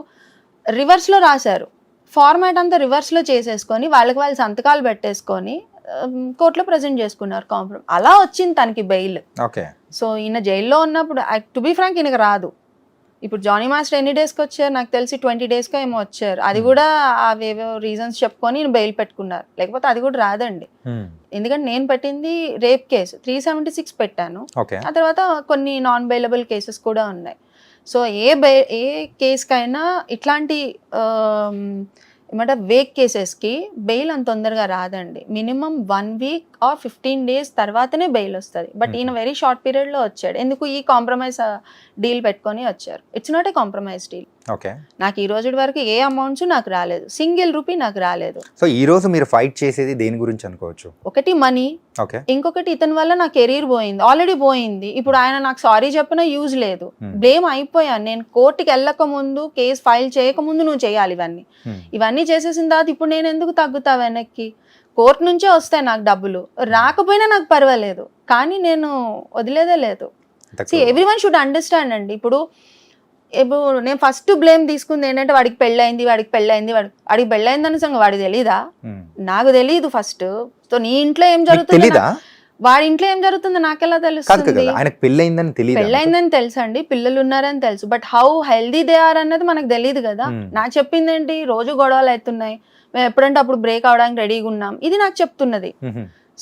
రివర్స్ లో రాశారు, ఫార్మాట్ అంతా రివర్స్ లో చేసేసుకొని వాళ్ళకి వాళ్ళు సంతకాలు పెట్టేసుకొని కోర్టులో ప్రజెంట్ చేసుకున్నారు కాంప్రమైజ్. అలా వచ్చింది తనకి బెయిల్. సో ఈయన జైల్లో ఉన్నప్పుడు టు బి ఫ్రాంక్ ఈయనకు రాదు. ఇప్పుడు జానీ మాస్టర్ ఎన్ని డేస్కి వచ్చారు నాకు తెలిసి 20 daysకి ఏమో వచ్చారు. అది కూడా అవేవో రీజన్స్ చెప్పుకొని బెయిల్ పెట్టుకున్నారు, లేకపోతే అది కూడా రాదండి. ఎందుకంటే నేను పెట్టింది రేప్ కేసు 376 పెట్టాను, ఆ తర్వాత కొన్ని నాన్ బెయిలబుల్ కేసెస్ కూడా ఉన్నాయి. సో ఏ కేసుకైనా ఇట్లాంటి ఏమంటారు వేక్ కేసెస్కి బెయిల్ అంత తొందరగా రాదండి. మినిమం 1 week or 15 days తర్వాతనే బెయిల్ వస్తుంది. బట్ ఈయన వెరీ షార్ట్ పీరియడ్లో వచ్చాడు. ఎందుకు ఈ కాంప్రమైజ్ డీల్ పెట్టుకొని వచ్చారు. It's not a compromise deal. నాకు ఈ రోజు వరకు ఏ అమౌంట్స్ నాకు రాలేదు, సింగిల్ రూపీ నాకు రాలేదు. సో ఈ రోజు మీరు ఫైట్ చేసేది దేని గురించి అనుకోవచ్చు? ఒకటి మనీ, ఇంకొకటి ఇతని వల్ల నా కెరీర్ పోయింది, ఆల్రెడీ పోయింది. ఇప్పుడు ఆయన నాకు సారీ చెప్పినా యూజ్ లేదు, బ్లేమ్ అయిపోయాను. నేను కోర్టుకి వెళ్ళక ముందు, కేసు ఫైల్ చేయక ముందు నువ్వు చేయాలి ఇవన్నీ చేసేసిన తర్వాత ఇప్పుడు నేను ఎందుకు తగ్గుతా వెనక్కి? కోర్టు నుంచే వస్తాయి నాకు డబ్బులు, రాకపోయినా నాకు పర్వాలేదు, కానీ నేను వదిలేదే లేదు. ఎవ్రీవన్ షుడ్ అండర్స్టాండ్ అండి. ఇప్పుడు నేను ఫస్ట్ బ్లేమ్ తీసుకుంది ఏంటంటే వాడికి పెళ్ళైంది వాడికి పెళ్ళైందని సంగతి వాడికి తెలీదా? నాకు తెలీదు ఫస్ట్. సో నీ ఇంట్లో ఏం జరుగుతుంది, వాడి ఇంట్లో ఏం జరుగుతుందో నాకెలా తెలుస్తుంది? పెళ్ళైందని తెలుసు అండి, పిల్లలు ఉన్నారని తెలుసు, but how healthy they are అన్నది మనకు తెలియదు కదా. నాకు చెప్పింది ఏంటి, రోజు గొడవలు అవుతున్నాయి, మేము ఎప్పుడంటే అప్పుడు బ్రేక్ అవడానికి రెడీగా ఉన్నాం, ఇది నాకు చెప్తున్నది.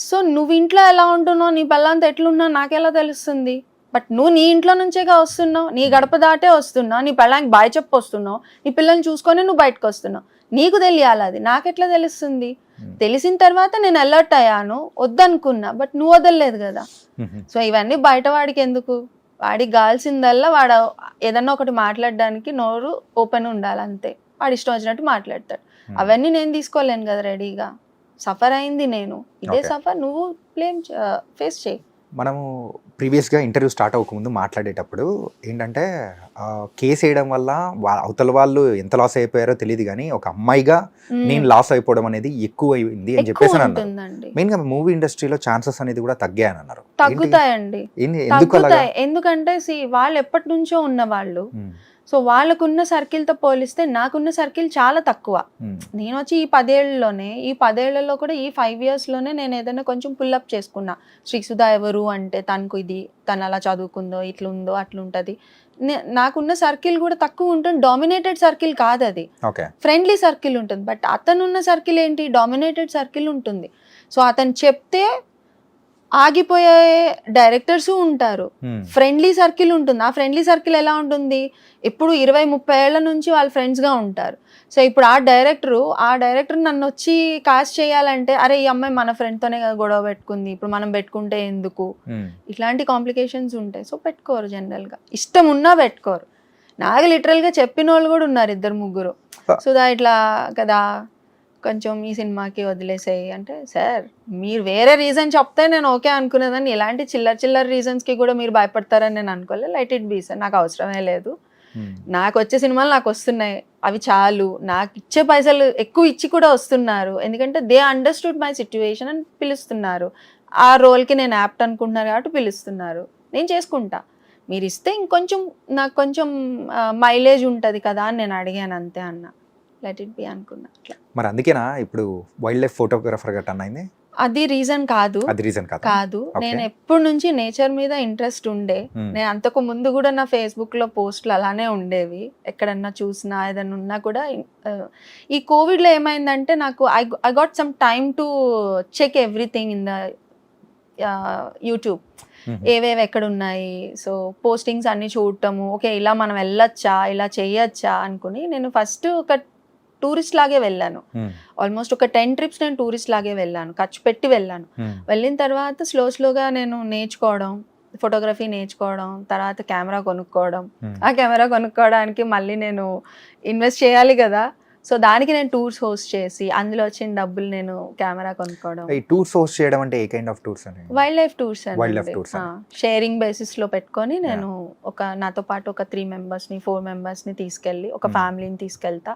సో నువ్వు ఇంట్లో ఎలా ఉంటున్నావు, నీ పిల్లలతో ఎట్లున్నావు నాకెలా తెలుస్తుంది? బట్ నువ్వు నీ ఇంట్లో నుంచేగా వస్తున్నావు, నీ గడప దాటే వస్తున్నావు, నీ పిల్లలకి బాయ్ చెప్పి వస్తున్నావు, నీ పిల్లల్ని చూసుకొని నువ్వు బయటకు వస్తున్నావు, నీకు తెలియాలి, అది నాకెట్లా తెలుస్తుంది? తెలిసిన తర్వాత నేను అలర్ట్ అయ్యాను, వద్దనుకున్నా, బట్ నువ్వు వదలలేదు కదా. సో ఇవన్నీ బయట వాడికి ఎందుకు? వాడికి కావాల్సిందల్లా వాడు ఏదన్నా ఒకటి మాట్లాడడానికి నోరు ఓపెన్ ఉండాలి అంతే, వాడు ఇష్టం వచ్చినట్టు మాట్లాడతాడు. అవన్నీ నేను తీసుకోలేను కదా రెడీగా. సఫర్ అయింది నేను, ఇదే సఫర్ నువ్వు బ్లేమ్ ఫేస్ చేయి. మనము ప్రీవియస్గా ఇంటర్వ్యూ స్టార్ట్ అవ్వకముందు మాట్లాడేటప్పుడు ఏంటంటే కేసు వేయడం వల్ల అవతల వాళ్ళు ఎంత లాస్ అయిపోయారో తెలియదు, కానీ ఒక అమ్మాయిగా నేను లాస్ అయిపోవడం అనేది ఎక్కువ అయింది అని చెప్పేసి అన్నారు. మెయిన్గా మూవీ ఇండస్ట్రీలో ఛాన్సెస్ అనేది కూడా తగ్గాయని అన్నారు. తగ్గుతాయండి, తగ్గుతాయి. ఎందుకంటే వాళ్ళు ఎప్పటి నుంచో ఉన్న వాళ్ళు, సో వాళ్ళకున్న సర్కిల్తో పోలిస్తే నాకున్న సర్కిల్ చాలా తక్కువ. నేను వచ్చి ఈ 10 ఏళ్లలోనే, ఈ 10 ఏళ్లలో కూడా ఈ 5 yearsలోనే నేను ఏదైనా కొంచెం పుల్అప్ చేసుకున్నా. శ్రీసుధా ఎవరు అంటే తనకు ఇది, తను అలా చదువుకుందో, ఇట్లుందో అట్లుంటది. నాకున్న సర్కిల్ కూడా తక్కువ ఉంటుంది, డామినేటెడ్ సర్కిల్ కాదు అది, ఫ్రెండ్లీ సర్కిల్ ఉంటుంది. బట్ అతనున్న సర్కిల్ ఏంటి, డామినేటెడ్ సర్కిల్ ఉంటుంది. సో అతను చెప్తే ఆగిపోయే డైరెక్టర్స్ ఉంటారు, ఫ్రెండ్లీ సర్కిల్ ఉంటుంది. ఆ ఫ్రెండ్లీ సర్కిల్ ఎలా ఉంటుంది, ఇప్పుడు 20-30 ఏళ్ల నుంచి వాళ్ళ ఫ్రెండ్స్గా ఉంటారు. సో ఇప్పుడు ఆ డైరెక్టర్ నన్ను వచ్చి కాస్ట్ చేయాలంటే, అరే ఈ అమ్మాయి మన ఫ్రెండ్తోనే కదా గొడవ పెట్టుకుంది, ఇప్పుడు మనం పెట్టుకుంటే ఎందుకు, ఇట్లాంటి కాంప్లికేషన్స్ ఉంటాయి. సో పెట్టుకోరు, జనరల్గా ఇష్టం ఉన్నా పెట్టుకోరు. నాకు లిటరల్గా చెప్పిన వాళ్ళు కూడా ఉన్నారు 2-3. సుధా ఇట్లా కదా కొంచెం ఈ సినిమాకి వదిలేసేయి అంటే, సార్ మీరు వేరే రీజన్ చెప్తే నేను ఓకే అనుకునేదాన్ని, ఇలాంటి చిల్లర రీజన్స్కి కూడా మీరు భయపడతారని నేను అనుకోలేదు. లైట్ ఇట్ బీ సార్, నాకు అవసరమే లేదు, నాకు వచ్చే సినిమాలు నాకు వస్తున్నాయి, అవి చాలు, నాకు ఇచ్చే పైసలు ఎక్కువ ఇచ్చి కూడా వస్తున్నారు, ఎందుకంటే దే అండర్స్టూడ్ మై సిచ్యువేషన్ అని పిలుస్తున్నారు, ఆ రోల్కి నేను యాప్ట్ అనుకుంటున్నారు కాబట్టి పిలుస్తున్నారు, నేను చేసుకుంటా, మీరు ఇస్తే ఇంకొంచెం నాకు కొంచెం మైలేజ్ ఉంటుంది కదా అని నేను అడిగాను, అంతే అన్న, లెట్ ఇట్ బి అనుకున్నా. అట్లా మరి అందుకేనా ఇప్పుడు వైల్డ్ లైఫ్ ఫోటోగ్రాఫర్ గా టర్న్ అయింది? అది రీజన్ కాదు, కాదు. నేను ఎప్పటి నుంచి నేచర్ మీద ఇంట్రెస్ట్ ఉండే. నేను అంతకు ముందు కూడా నా ఫేస్బుక్ లో పోస్టులు అలానే ఉండేవి, ఎక్కడన్నా చూసినా ఏదన్నా ఉన్నా కూడా. ఈ కోవిడ్ లో ఏమైందంటే నాకు I got some time to check everything in the YouTube, ఏవేవి ఎక్కడ ఉన్నాయి. సో పోస్టింగ్స్ అన్ని చూడటము, ఓకే ఇలా మనం వెళ్ళొచ్చా, ఇలా చేయొచ్చా అనుకుని నేను ఫస్ట్ ఒక టూరిస్ట్ లాగే వెళ్ళాను. ఆల్మోస్ట్ ఒక 10 trips నేను టూరిస్ట్ లాగే వెళ్ళాను, ఖర్చు పెట్టి వెళ్ళాను. వెళ్ళిన తర్వాత స్లోగా నేను నేర్చుకోవడం, ఫోటోగ్రఫీ నేర్చుకోవడం, తర్వాత కెమెరా కొనుక్కోవడం. ఆ కెమెరా కొనుక్కోవడానికి మళ్ళీ నేను ఇన్వెస్ట్ చేయాలి కదా, సో దానికి నేను టూర్స్ హోస్ట్ చేసి అందులో వచ్చిన డబ్బులు నేను కెమెరా కొనుక్కోవడం. టూర్స్ హోస్ట్ చేయడం అంటే a kind of tours? Wild life tours అండి, షేరింగ్ బేసిస్ లో పెట్టుకొని నేను నాతో పాటు ఒక 3 members-ని 4 members-ని తీసుకెళ్ళి ఒక ఫ్యామిలీని తీసుకెళ్తా.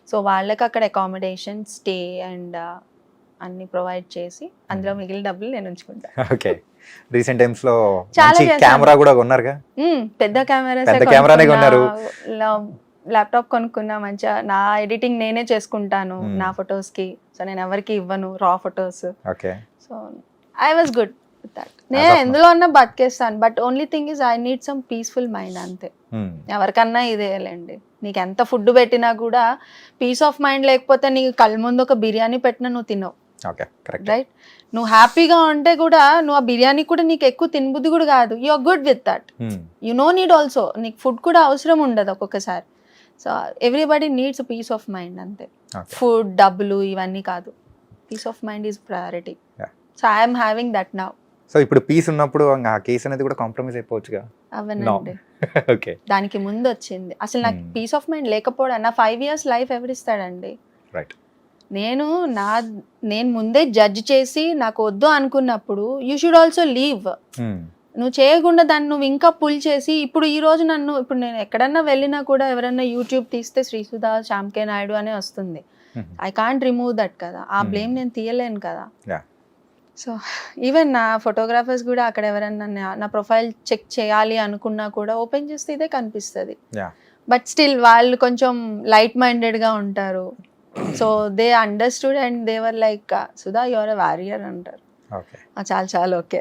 సో వాళ్ళకి అక్కడ అకామిడేషన్, స్టే అండ్ అన్ని ప్రొవైడ్ చేసి అందులో మిగిలిన డబ్బులు నేను ఉంచుకుంటా. ఓకే. రీసెంట్ టైమ్స్ లో కెమెరా కూడా కొన్నారుగా? పెద్ద కెమెరానే కొన్నారు, ల్యాప్టాప్ కొనుక్కున్నా, మంచిగా నా ఎడిటింగ్ నేనే చేసుకుంటాను నా ఫొటోస్ కి. సో నేను ఎవరికి ఇవ్వను raw photos. So I was good with that. నేను ఎందులో అన్నా బతికేస్తాను, but only thing is I need some peaceful mind అంతే. ఎవరికన్నా ఇదేలేండి, నీకు ఎంత ఫుడ్ పెట్టినా కూడా పీస్ ఆఫ్ మైండ్ లేకపోతే నీకు కళ్ళ ముందు ఒక బిర్యానీ పెట్టినా నువ్వు తినవు, రైట్? నువ్వు హ్యాపీగా ఉంటే కూడా నువ్వు ఆ బిర్యానీ కూడా నీకు ఎక్కువ తినబుద్ధి కూడా కాదు. You are good with that, you know need also. నీకు ఫుడ్ కూడా అవసరం ఉండదు ఒక్కొక్కసారి. So everybody needs peace of mind అంతే. ఫుడ్, డబ్బులు ఇవన్నీ కాదు, peace of mind is priority. So I'm having that now. So ఇప్పుడు పీస్ ఉన్నప్పుడు ఆ కేసు అనేది కూడా కాంప్రమైజ్ అయిపోవచ్చుగా? అవనండి, దానికి ముందు వచ్చింది. అసలు నాకు పీస్ ఆఫ్ మైండ్ లేకపోవడం, నా 5 years లైఫ్ ఎవరిస్తాడండి? నేను ముందే జడ్జ్ చేసి నాకు వద్దు అనుకున్నప్పుడు యూ షుడ్ ఆల్సో లీవ్. నువ్వు చేయకుండా దాన్ని నువ్వు ఇంకా పుల్ చేసి ఇప్పుడు ఈ రోజు ఇప్పుడు నేను ఎక్కడన్నా వెళ్ళినా కూడా ఎవరన్నా యూట్యూబ్ తీస్తే శ్రీసుధా, శ్యామ్ కే నాయుడు అనే వస్తుంది. ఐ కాంట్ రిమూవ్ దట్ కదా, ఆ బ్లేమ్ నేను తీయలేను కదా. Yeah. సో ఈవెన్ నా ఫోటోగ్రాఫర్స్ కూడా అక్కడ ఎవరైనా నా ప్రొఫైల్ చెక్ చేయాలి అనుకున్నా కూడా ఓపెన్ చేస్తే ఇదే కనిపిస్తుంది. Yeah. బట్ స్టిల్ వాళ్ళు కొంచెం లైట్ మైండెడ్గా ఉంటారు. So they understood and they were like Sudha your a warrior అంటారు. Okay. చాలా చాలా ఓకే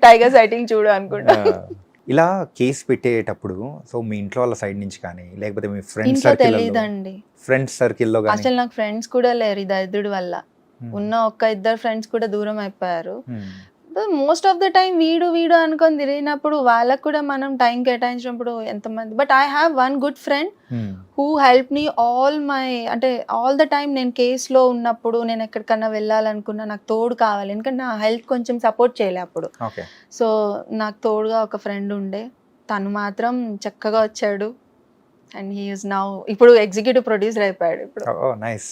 టైగర్ సైటింగ్ చూడు అనుకుంటా. ఇలా కేసు పెట్టేటప్పుడు సో మీ ఇంట్లో వాళ్ళ సైడ్ నుంచి కానీ లేకపోతే మీ ఫ్రెండ్స్ ఇంట్లో సర్కిల్ తెలియదండి, ఫ్రెండ్స్ సర్కిల్లో కానీ అసలు నాకు ఫ్రెండ్స్ కూడా లేరు ఈ దరిద్రుడి వల్ల. ఉన్న ఒక్క ఇద్దరు ఫ్రెండ్స్ కూడా దూరం అయిపోయారు. మోస్ట్ ఆఫ్ ద టైం వీడు అనుకొని తిరిగినప్పుడు వాళ్ళకు కూడా మనం టైం కేటాయించినప్పుడు ఎంతమంది. But I have one good friend who help me all the time. నేను కేసులో ఉన్నప్పుడు నేను ఎక్కడికన్నా వెళ్ళాలనుకున్నా నాకు తోడు కావాలి, ఎందుకంటే నా హెల్త్ కొంచెం సపోర్ట్ చేయలే అప్పుడు. సో నాకు తోడుగా ఒక ఫ్రెండ్ ఉండే, తను మాత్రం చక్కగా వచ్చాడు. అండ్ హీ ఈస్ నౌ ఇప్పుడు ఎగ్జిక్యూటివ్ ప్రొడ్యూసర్ అయిపోయాడు. ఇప్పుడు నైస్.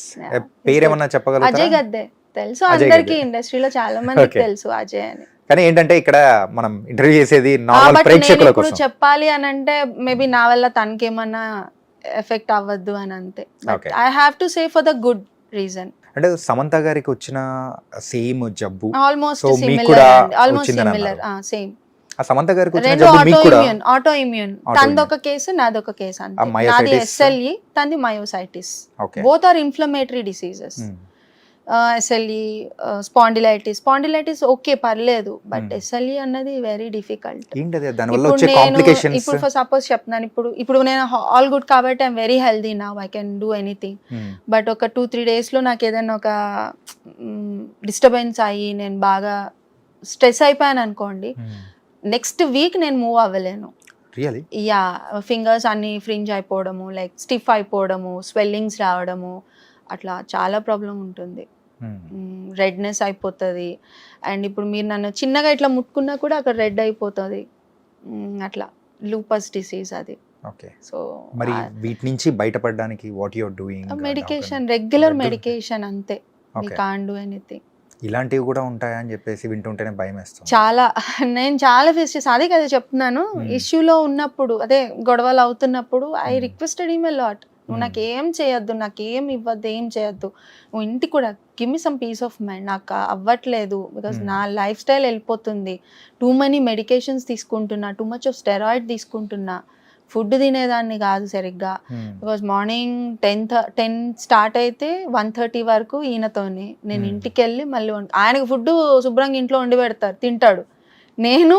పేరేమన్నా చెప్పగలరా? అజయ్ గద్దే తెలుసు అందరికి, ఇండస్ట్రీలో చాలా మందికి తెలుసు అజయ్ అని. కానీ ఏంటంటే ఇక్కడ మనం ఇంటర్వ్యూ చేసేది నార్మల్ ప్రేక్షకుల ఇప్పుడు కోసం. చెప్పాలి అని అంటే మేబీ నా వల్ల తనకేమన్నా ఎఫెక్ట్ అవ్వద్దు అని అంతే. I have to say for the good reason. అంటే సమంత గారికి వచ్చిన సేమ్ జబ్బు ఆల్మోస్ట్ So, మీకు సిమిలర్, కూడా ఆల్మోస్ట్ వచ్చిందని సిమిలర్, సేమ్. ఆ సమంత గారికి వచ్చిన రెండు జబ్బు మీకు కూడా ఆటో ఇమ్యూన్. తనదొక కేసు, నాదొక కేసు అంతే. నాది SLE, తనది myositis. Both are inflammatory diseases. SLE, spondylitis okay పర్లేదు, బట్ SLE అన్నది వెరీ డిఫికల్ట్. ఏంటది దానివల్ల వచ్చే కాంప్లికేషన్స్? ఇప్పుడు ఫర్ సపోజ్ చెప్తున్నాను, ఇప్పుడు నేను ఆల్ గుడ్ కాబట్టి I'm very healthy now, I can do anything. But ఒక 2-3 డేస్లో నాకు ఏదైనా ఒక డిస్టర్బెన్స్ అయ్యి నేను బాగా స్ట్రెస్ అయిపోయాను అనుకోండి, నెక్స్ట్ వీక్ నేను మూవ్ అవ్వలేను. యా, ఫింగర్స్ అన్ని ఫ్రింజ్ అయిపోవడము, లైక్ స్టిఫ్ అయిపోవడము, స్వెల్లింగ్స్ రావడము, అట్లా చాలా ప్రాబ్లం ఉంటుంది. రెడ్నెస్ అయిపోతుంది. అండ్ ఇప్పుడు మీరు నన్ను చిన్నగా ఇట్లా ముట్టుకున్నా కూడా అక్కడ రెడ్ అయిపోతుంది. అట్లా లూపస్ డిసీజ్ అది. సో మరి వీటి నుంచి బయటపడడానికి what you are doing? Medication, regular medication అంతే. We can't do anything. ఇలాంటివి కూడా ఉంటాయని చెప్పేసి వింటుంటేనే భయం వేస్తుంది. నేను చాలా ఫేస్ చేసాను. అదే కదా చెప్తున్నాను, ఇష్యూలో ఉన్నప్పుడు, అదే గొడవలు అవుతున్నప్పుడు I requested him a lot. నువ్వు నాకేం చేయొద్దు, నాకేం ఇవ్వద్దు, ఏం చేయొద్దు, నువ్వు ఇంటికి కూడా give me some piece of mind. నాకు అవ్వట్లేదు బికాస్ నా లైఫ్ స్టైల్ వెళ్ళిపోతుంది. టూ మనీ మెడికేషన్స్ తీసుకుంటున్నా, టూ మచ్ ఆఫ్ స్టెరాయిడ్ తీసుకుంటున్నా, ఫుడ్ తినేదాన్ని కాదు సరిగ్గా. బికాజ్ మార్నింగ్ 10 స్టార్ట్ అయితే 1:30 వరకు ఈయనతోనే. నేను ఇంటికి వెళ్ళి మళ్ళీ ఆయనకు ఫుడ్ శుభ్రంగా ఇంట్లో వండి పెడతారు, తింటాడు. నేను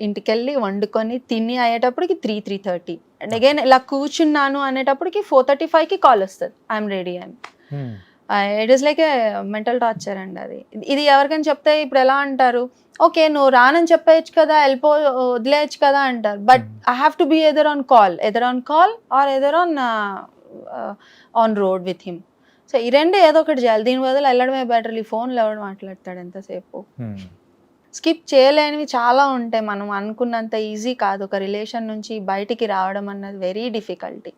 ఇంటికి వెళ్ళి వండుకొని తిని అయ్యేటప్పటికి 3:30. అండ్ అగైన్ ఇలా కూర్చున్నాను అనేటప్పటికి 4:35కి కాల్ వస్తుంది, ఐఎమ్ రెడీ అని. It is like A mental torture అండి అది. ఇది ఎవరికైనా చెప్తే ఇప్పుడు ఎలా అంటారు, ఓకే నువ్వు రానని చెప్పేయచ్చు కదా, వదిలేయచ్చు కదా అంటారు. But I have to be either on call or either on road with him. So ఈ రెండు ఏదో ఒకటి చేయాలి. దీని బదులు వెళ్ళడమే బెటర్. ఈ ఫోన్లో ఎవడు మాట్లాడతాడు ఎంతసేపు? స్కిప్ చేయలేనివి చాలా ఉంటాయి. మనం అనుకున్నంత ఈజీ కాదు. ఒక రిలేషన్ నుంచి బయటికి రావడం అన్నది వెరీ డిఫికల్టీ.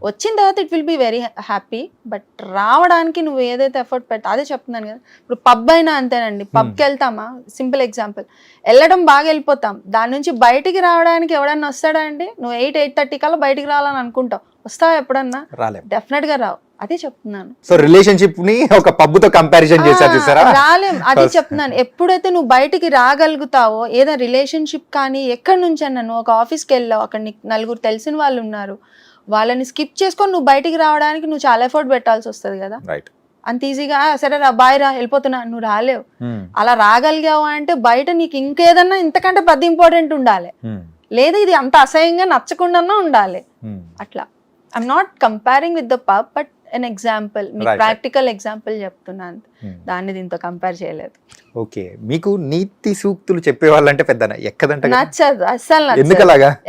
వచ్చిన తర్వాత it will be very happy, but రావడానికి నువ్వు ఏదైతే ఎఫర్ట్ పెట్టా, అదే చెప్తున్నాను కదా. ఇప్పుడు పబ్ అయినా అంతేనండి. పబ్కి వెళ్తామా, సింపుల్ ఎగ్జాంపుల్, వెళ్ళడం బాగా వెళ్ళిపోతాం, దాని నుంచి బయటికి రావడానికి ఎవడన్నా వస్తాడా అండి? నువ్వు 8-8:30 కల్లా బయటికి రావాలని అనుకుంటావు, వస్తావా ఎప్పుడన్నా? డెఫినెట్ గా రావు. అదే చెప్తున్నాను. సో రిలేషన్షిప్ ని ఒక పబ్ తో కంపారిజన్ చేశారు చూసారా? రాలేం. అదే చెప్తున్నాను. ఎప్పుడైతే నువ్వు బయటికి రాగలుగుతావో, ఏదైనా రిలేషన్షిప్ కానీ ఎక్కడి నుంచి అన్నా, నువ్వు ఒక ఆఫీస్కి వెళ్ళావు, అక్కడ నీకు నలుగురు తెలిసిన వాళ్ళు ఉన్నారు, వాళ్ళని స్కిప్ చేసుకొని నువ్వు బయటికి రావడానికి నువ్వు చాలా ఎఫర్ట్ పెట్టాల్సి వస్తుంది కదా. అంత ఈజీగా సరే రా బాయ్ రా వెళ్ళిపోతున్నా నువ్వు రాలేవు. అలా రాగలిగావు అంటే బయట నీకు ఇంకేదన్నా ఇంతకంటే పెద్ద ఇంపార్టెంట్ ఉండాలి, లేదా ఇది అంత అసహ్యంగా నచ్చకుండా ఉండాలి. అట్లా I'm not comparing with the pub, but an example, మీకు ప్రాక్టికల్ ఎగ్జాంపుల్ చెప్తున్నాను. దాన్ని దీంతో కంపేర్ చేయలేదు. ఓకే, మీకు నీతి సూక్తులు చెప్పేవాళ్ళంటే పెద్ద ఎక్కదంటే నచ్చదు, అస్సలు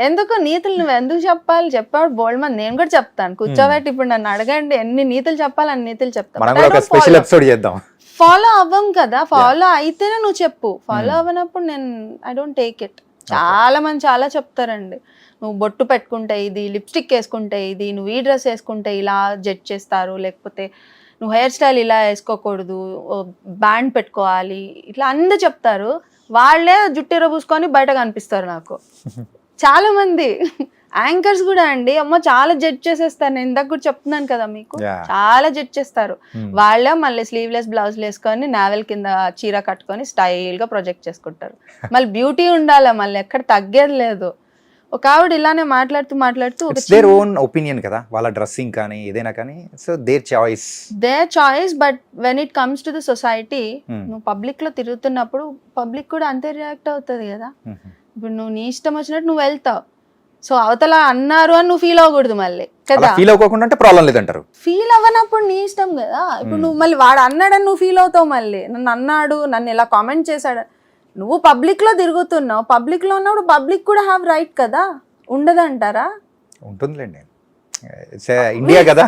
ఎందుకు నీతులు నువ్వు ఎందుకు చెప్పాలి? చెప్పాడు బోల్డ్ మంది, నేను కూడా చెప్తాను. కూర్చోబెట్టి ఇప్పుడు నన్ను అడగండి ఎన్ని నీతులు చెప్పాలి, అన్ని నీతులు చెప్తాను. ఫాలో అవ్వం కదా, ఫాలో అయితేనే నువ్వు చెప్పు. ఫాలో అవ్వనప్పుడు నేను ఐ డోంట్ టేక్ ఇట్. చాలా మంది చాలా చెప్తారండి, నువ్వు బొట్టు పెట్టుకుంటే ఇది, లిప్స్టిక్ వేసుకుంటే ఇది, నువ్వు ఈ డ్రెస్ వేసుకుంటే ఇలా జడ్జ్ చేస్తారు, లేకపోతే నువ్వు హెయిర్ స్టైల్ ఇలా వేసుకోకూడదు, బ్యాండ్ పెట్టుకోవాలి, ఇట్లా అందరూ చెప్తారు. వాళ్ళే జుట్టెర పూసుకొని బయట కనిపిస్తారు నాకు చాలా మంది. యాంకర్స్ కూడా అండి అమ్మో చాలా జడ్జ్ చేసేస్తారు. నేను ఇందాక కూడా చెప్తున్నాను కదా మీకు, Yeah. చాలా జడ్జ్ చేస్తారు. Hmm. వాళ్ళే మళ్ళీ స్లీవ్లెస్ బ్లౌజ్ వేసుకొని నావెల్ కింద చీర కట్టుకొని స్టైల్ గా ప్రొజెక్ట్ చేసుకుంటారు. మళ్ళీ బ్యూటీ ఉండాలి, మళ్ళీ ఎక్కడ తగ్గేది లేదు. ఒక ఆవిడ ఇలానే మాట్లాడుతూ ఒక ఇట్స్ దేర్ ఓన్ ఒపీనియన్ కదా, వాళ్ళ డ్రెస్సింగ్ కానీ ఏదైనా కానీ, so their choice. Their choice. But when it comes to the society, నువ్వు పబ్లిక్ లో తిరుగుతున్నప్పుడు పబ్లిక్ కూడా అంతే రియాక్ట్ అవుతుంది కదా. ఇప్పుడు నువ్వు నీ ఇష్టం వచ్చినట్టు నువ్వు వెళ్తావు, సో అవతల అన్నారు అని నువ్వు ఫీల్ అవ్వకూడదు మళ్ళీ కదా. ఫీల్ అవ్వకుండా అంటే ప్రాబ్లం లేదంటారు. ఫీల్ అవ్వనప్పుడు నీ ఇష్టం కదా. ఇప్పుడు నువ్వు మళ్ళీ వాడు అన్నాడని నువ్వు ఫీల్ అవుతావు, మళ్ళీ నన్ను అన్నాడు, నన్ను ఇలా కామెంట్ చేశాడు. నువ్వు పబ్లిక్ లో తిరుగుతున్నావు, పబ్లిక్ లో ఉన్నప్పుడు పబ్లిక్ కూడా హ్యావ్ రైట్ కదా, ఉండదంటారా? ఉంటుందిలేండి, ఇండియా కదా.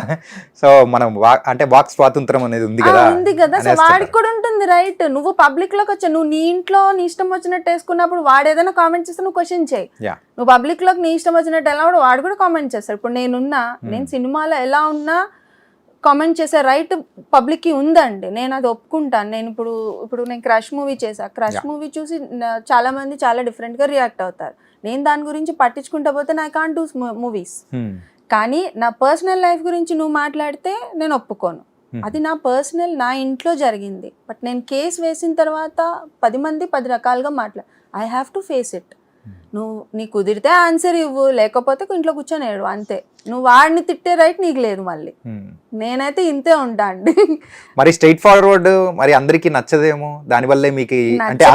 సో మనం అంటే వాక్ స్వాతంత్రం అనేది ఉంది కదా, ఉంది కదా. సో వాడికి కూడా ఉంటుంది రైట్. నువ్వు పబ్లిక్ లోకి వచ్చా, నువ్వు నీ ఇంట్లో నీ ఇష్టం వచ్చినట్టు వేసుకున్నప్పుడు వాడు ఏదైనా కామెంట్ చేస్తే నువ్వు క్వశ్చన్ చేయి. నువ్వు పబ్లిక్ లోకి నీ ఇష్టం వచ్చినట్టు ఎలా వాడు కూడా కామెంట్ చేస్తాడు. ఇప్పుడు నేను సినిమాలో ఎలా ఉన్నా కామెంట్ చేసే రైట్ పబ్లిక్ కి ఉందండి, నేను అది ఒప్పుకుంటాను. నేను ఇప్పుడు నేను క్రష్ మూవీ చేశా. క్రష్ మూవీ చూసి చాలా మంది చాలా డిఫరెంట్ గా రియాక్ట్ అవుతారు. నేను దాని గురించి పట్టించుకుంటా పోతే ఐ కాంట్ డూ మూవీస్. కానీ నా పర్సనల్ లైఫ్ గురించి నువ్వు మాట్లాడితే నేను ఒప్పుకోను. అది నా పర్సనల్, నా ఇంట్లో జరిగింది. బట్ నేను కేసు వేసిన తర్వాత 10 మంది 10 రకాలుగా I have to face it. నువ్వు నీకు కుదిరితే ఆన్సర్ ఇవ్వు, లేకపోతే ఇంట్లో కూర్చొని ఏడు, అంతే. నువ్వు వాడిని తిట్టే రైట్ నీకు లేదు. మళ్ళీ నేనైతే ఇంతే ఉంటా అండి. మరి స్ట్రైట్ ఫార్వర్డ్ మరి అందరికి నచ్చదేమో, దానివల్లే మీకు అంటే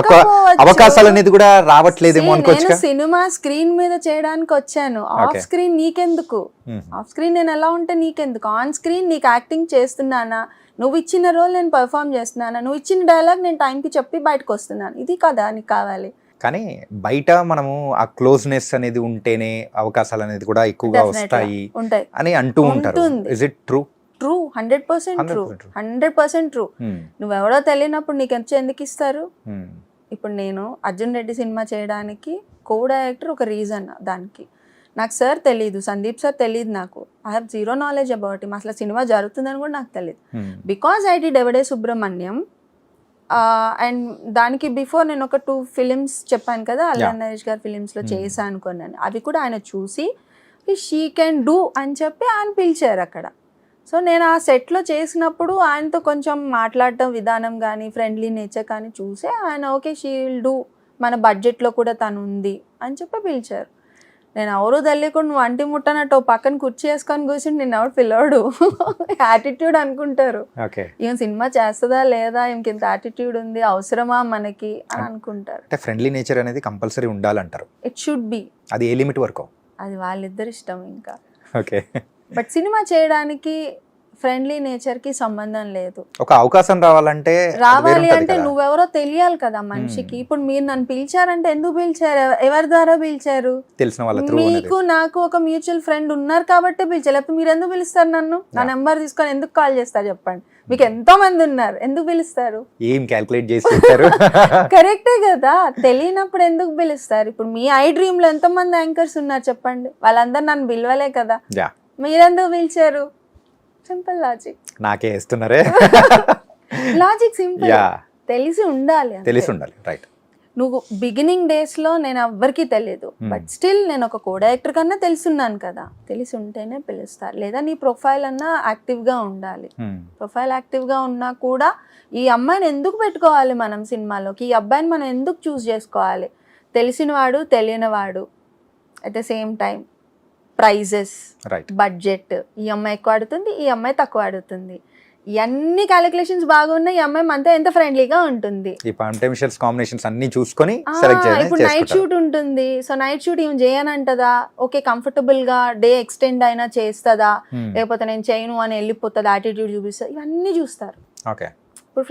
అవకాశాలు అనేది కూడా రావట్లేదేమో అనుకోవచ్చు. నేను సినిమా స్క్రీన్ మీద చేయడానికి వచ్చాను, ఆఫ్ స్క్రీన్ నీకెందుకు? ఆఫ్ స్క్రీన్ నేను ఎలా ఉంటే నీకెందుకు? ఆన్ స్క్రీన్ నీకు యాక్టింగ్ చేస్తున్నానా, నువ్వు ఇచ్చిన రోల్ నేను పర్ఫామ్ చేస్తున్నానా, నువ్వు ఇచ్చిన డైలాగ్ నేను టైంకి చెప్పి బయటకు వస్తున్నాను, ఇది కదా నీకు కావాలి. కానీ బయట మనము ఆ క్లోజ్నెస్ అనేది ఉంటేనే అవకాశాలు అనేది కూడా ఎక్కువగా వస్తాయి అని అంటూ ఉంటారు. Is it true? True, 100% true, 100% true. నువ్వెవడో తెలియనప్పుడు నీకు ఎందుకు ఇస్తారు? ఇప్పుడు నేను అర్జున్ రెడ్డి సినిమా చేయడానికి కో డైరెక్టర్ ఒక రీజన్. దానికి నాకు సార్ తెలీదు, సందీప్ సార్ తెలీదు, నాకు I have zero knowledge about him. అసలు సినిమా జరుగుతుందని కూడా నాకు తెలియదు. Because I did Yevade Subrahmanyam and దానికి బిఫోర్ నేను ఒక 2 ఫిలిమ్స్ చెప్పాను కదా, అల్లాన్ నరేష్ గారి ఫిలిమ్స్లో చేశాను అనుకున్నాను. అవి కూడా ఆయన చూసి షీ కెన్ డూ అని చెప్పి ఆయన పిలిచారు అక్కడ. సో నేను ఆ సెట్లో చేసినప్పుడు ఆయనతో కొంచెం మాట్లాడటం విధానం కానీ ఫ్రెండ్లీ నేచర్ కానీ చూసే ఆయన ఓకే షీ విల్ డూ, మన బడ్జెట్లో కూడా తను ఉంది అని చెప్పి పిలిచారు. నేను ఎవరు తెలియకుండా నువ్వు అంటి ముట్టనట్టు పక్కన కుర్చీ వేసుకొని కూర్చుని నేను ఎవరు పిలవడు, యాటిట్యూడ్ అనుకుంటారు. ఈమె సినిమా చేస్తుందా లేదా, ఈమెకి ఇంత యాటిట్యూడ్ ఉంది, అవసరమా మనకి అని అనుకుంటారు. అంటే ఫ్రెండ్లీ నేచర్ అనేది కంపల్సరీ ఉండాలంటారు. It should be. అది ఏ లిమిట్ వరకు? అది వాళ్ళిద్దరు ఇష్టం ఇంకా. ఓకే. బట్ సినిమా చేయడానికి ఫ్రెండ్లీ నేచర్ కి సంబంధం లేదు. ఒక అవకాశం రావాలి అంటే నువ్వెవరో తెలియాలి కదా మనిషికి. ఇప్పుడు మీరు నన్ను పిలిచారంటే ఎందుకు పిలిచారు, ఎవరి ద్వారా పిలిచారు? తెలిసిన వాళ్ళ త్రూ. మీకు నాకు ఒక మ్యూచువల్ ఫ్రెండ్ ఉన్నారు కాబట్టి పిలిచారు, లేకపోతే మీరు ఎందుకు పిలుస్తారు నన్ను? నా నెంబర్ తీసుకొని ఎందుకు కాల్ చేస్తారు చెప్పండి? మీకు ఎంతో మంది ఉన్నారు, ఎందుకు పిలుస్తారు? ఏం క్యాల్కులేట్ చేస్తారు? కరెక్టే కదా, తెలియనప్పుడు ఎందుకు పిలుస్తారు? ఇప్పుడు మీ ఐ డ్రీమ్ లో ఎంతో మంది యాంకర్స్ ఉన్నారు చెప్పండి, వాళ్ళందరూ నన్ను పిలవలే కదా, మీరెందుకు పిలిచారు? Simple logic. నాకే ఇస్తున్నారే లాజిక్ సింపుల్. తెలిసి ఉండాలి, రైట్. నువ్వు బిగినింగ్ డేస్ లో నేను ఎవ్వరికీ తెలియదు, బట్ స్టిల్ నేను ఒక కో డైరెక్టర్ కన్నా తెలుసున్నాను కదా, తెలిసి ఉంటేనే పిలుస్తారు. లేదా నీ ప్రొఫైల్ అన్నా యాక్టివ్ గా ఉండాలి. ప్రొఫైల్ యాక్టివ్ గా ఉన్నా కూడా ఈ అమ్మాయిని ఎందుకు పెట్టుకోవాలి మనం సినిమాలోకి, ఈ అబ్బాయిని మనం ఎందుకు చూస్ చేసుకోవాలి? తెలిసినవాడు తెలియనివాడు, at the same time prices, budget, ఈ అమ్మాయి ఎక్కువ ఆడుతుంది, ఈ అమ్మాయి తక్కువ ఆడుతుంది, ఇవన్నీ క్యాలిక్యులేషన్స్ బాగున్నాయి, ఈ అమ్మాయి మనతో ఎంత ఫ్రెండ్లీగా ఉంటుంది. ఇప్పుడు నైట్ షూట్ ఉంటుంది, సో నైట్ షూట్ ఏం చేయనంటదా, ఓకే కంఫర్టబుల్ గా డే ఎక్స్టెండ్ అయినా చేస్తుందా, లేకపోతే నేను చేయను అని వెళ్ళిపోతుంది, యాటిట్యూడ్ చూపిస్తుంది, ఇవన్నీ చూస్తారు. ఇప్పుడు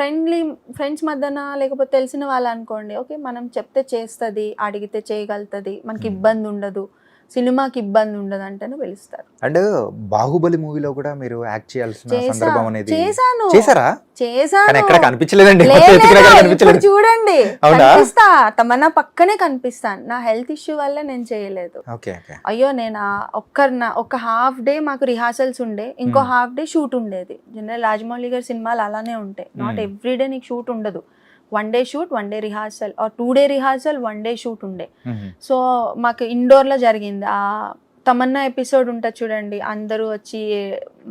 ఫ్రెండ్స్ మధ్యన లేకపోతే తెలిసిన వాళ్ళు అనుకోండి, ఓకే మనం చెప్తే చేస్తుంది, అడిగితే చేయగలుగుతుంది, మనకి ఇబ్బంది ఉండదు, సినిమాకి ఇబ్బంది ఉండదు అంటేనే పిలుస్తారు. అండ్ బాహుబలి మూవీలో కూడా మీరు యాక్ట్ చేయాల్సిన సందర్భం అనేది చేశాను. ఎక్కడ కనిపించలేదండి. చూడండి, కనిపిస్తా, తమన్నా పక్కనే కనిపిస్తాను. నా హెల్త్ ఇష్యూ వల్ల నేను చేయలేదు. అయ్యో నేను ఒక హాఫ్ డే మాకు రిహార్సల్స్ ఉండే, ఇంకో హాఫ్ డే షూట్ ఉండేది. జనరల్ రాజమౌళి గారి సినిమాలు అలానే ఉంటాయి, నాట్ ఎవ్రీ డే నీకు షూట్ ఉండదు. 1 day shoot 1 day rehearsal, or 2 day rehearsal 1 day shoot ఉండే. సో మాకు ఇండోర్ లో జరిగింది, ఆ తమన్నా ఎపిసోడ్ ఉంటుంది చూడండి, అందరూ వచ్చి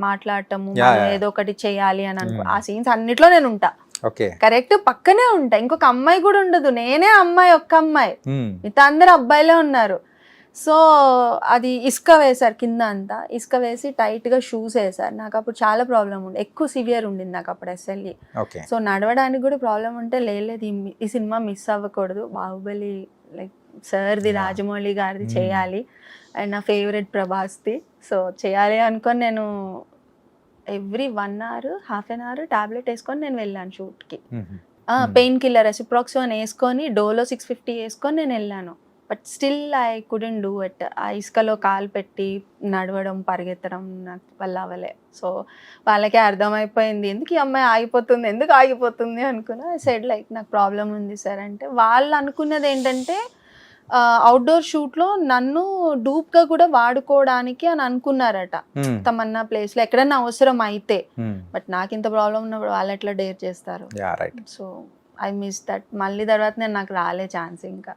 మాట్లాడటము, Yeah, మనం yeah. ఏదో ఒకటి చేయాలి అని అనుకో, ఆ సీన్స్ అన్నిట్లో నేను ఉంటా. ఓకే. కరెక్ట్, పక్కనే ఉంటా. ఇంకొక అమ్మాయి కూడా ఉండదు, నేనే అమ్మాయి, ఒక్క అమ్మాయి, మిగతా అందరు అబ్బాయిలే ఉన్నారు. సో అది ఇసుక వేశారు కింద అంతా, ఇసుక వేసి టైట్ గా షూస్ వేశారు. నాకు అప్పుడు చాలా ప్రాబ్లం ఉండే, ఎక్కువ సివియర్ ఉండింది నాకు అప్పుడు ఎస్ఎల్ఈ. ఓకే. సో నడవడానికి కూడా ప్రాబ్లం ఉంటే లేదు ఈ సినిమా మిస్ అవ్వకూడదు, బాహుబలి లైక్ సార్ది, రాజమౌళి గారిది చేయాలి, అండ్ నా ఫేవరెట్ ప్రభాస్ది. సో చేయాలి అనుకొని నేను every 1 hour, half an hour tablet వేసుకొని నేను వెళ్ళాను షూట్కి. పెయిన్ కిల్లర్ రెసిప్రాక్సోన్ వేసుకొని, డోలో 650 వేసుకొని నేను వెళ్ళాను. But still I couldn't do it. ఆ ఇసుకలో కాలు పెట్టి నడవడం, పరిగెత్తడం నాకు వల్ల అవ్వలే. సో వాళ్ళకే అర్థమైపోయింది ఎందుకు ఈ అమ్మాయి ఆగిపోతుంది అనుకున్నా. ఐ సెడ్ లైక్ నాకు ప్రాబ్లం ఉంది సార్ అంటే, వాళ్ళు అనుకున్నది ఏంటంటే అవుట్డోర్ షూట్లో నన్ను డూప్గా కూడా వాడుకోవడానికి అని అనుకున్నారట, తమన్నా ప్లేస్లో ఎక్కడైనా అవసరం అయితే. బట్ నాకు ఇంత ప్రాబ్లం ఉన్నప్పుడు వాళ్ళు ఎట్లా డేర్ చేస్తారు? So I miss that. మళ్ళీ తర్వాత నాకు రాలే ఛాన్స్ ఇంకా.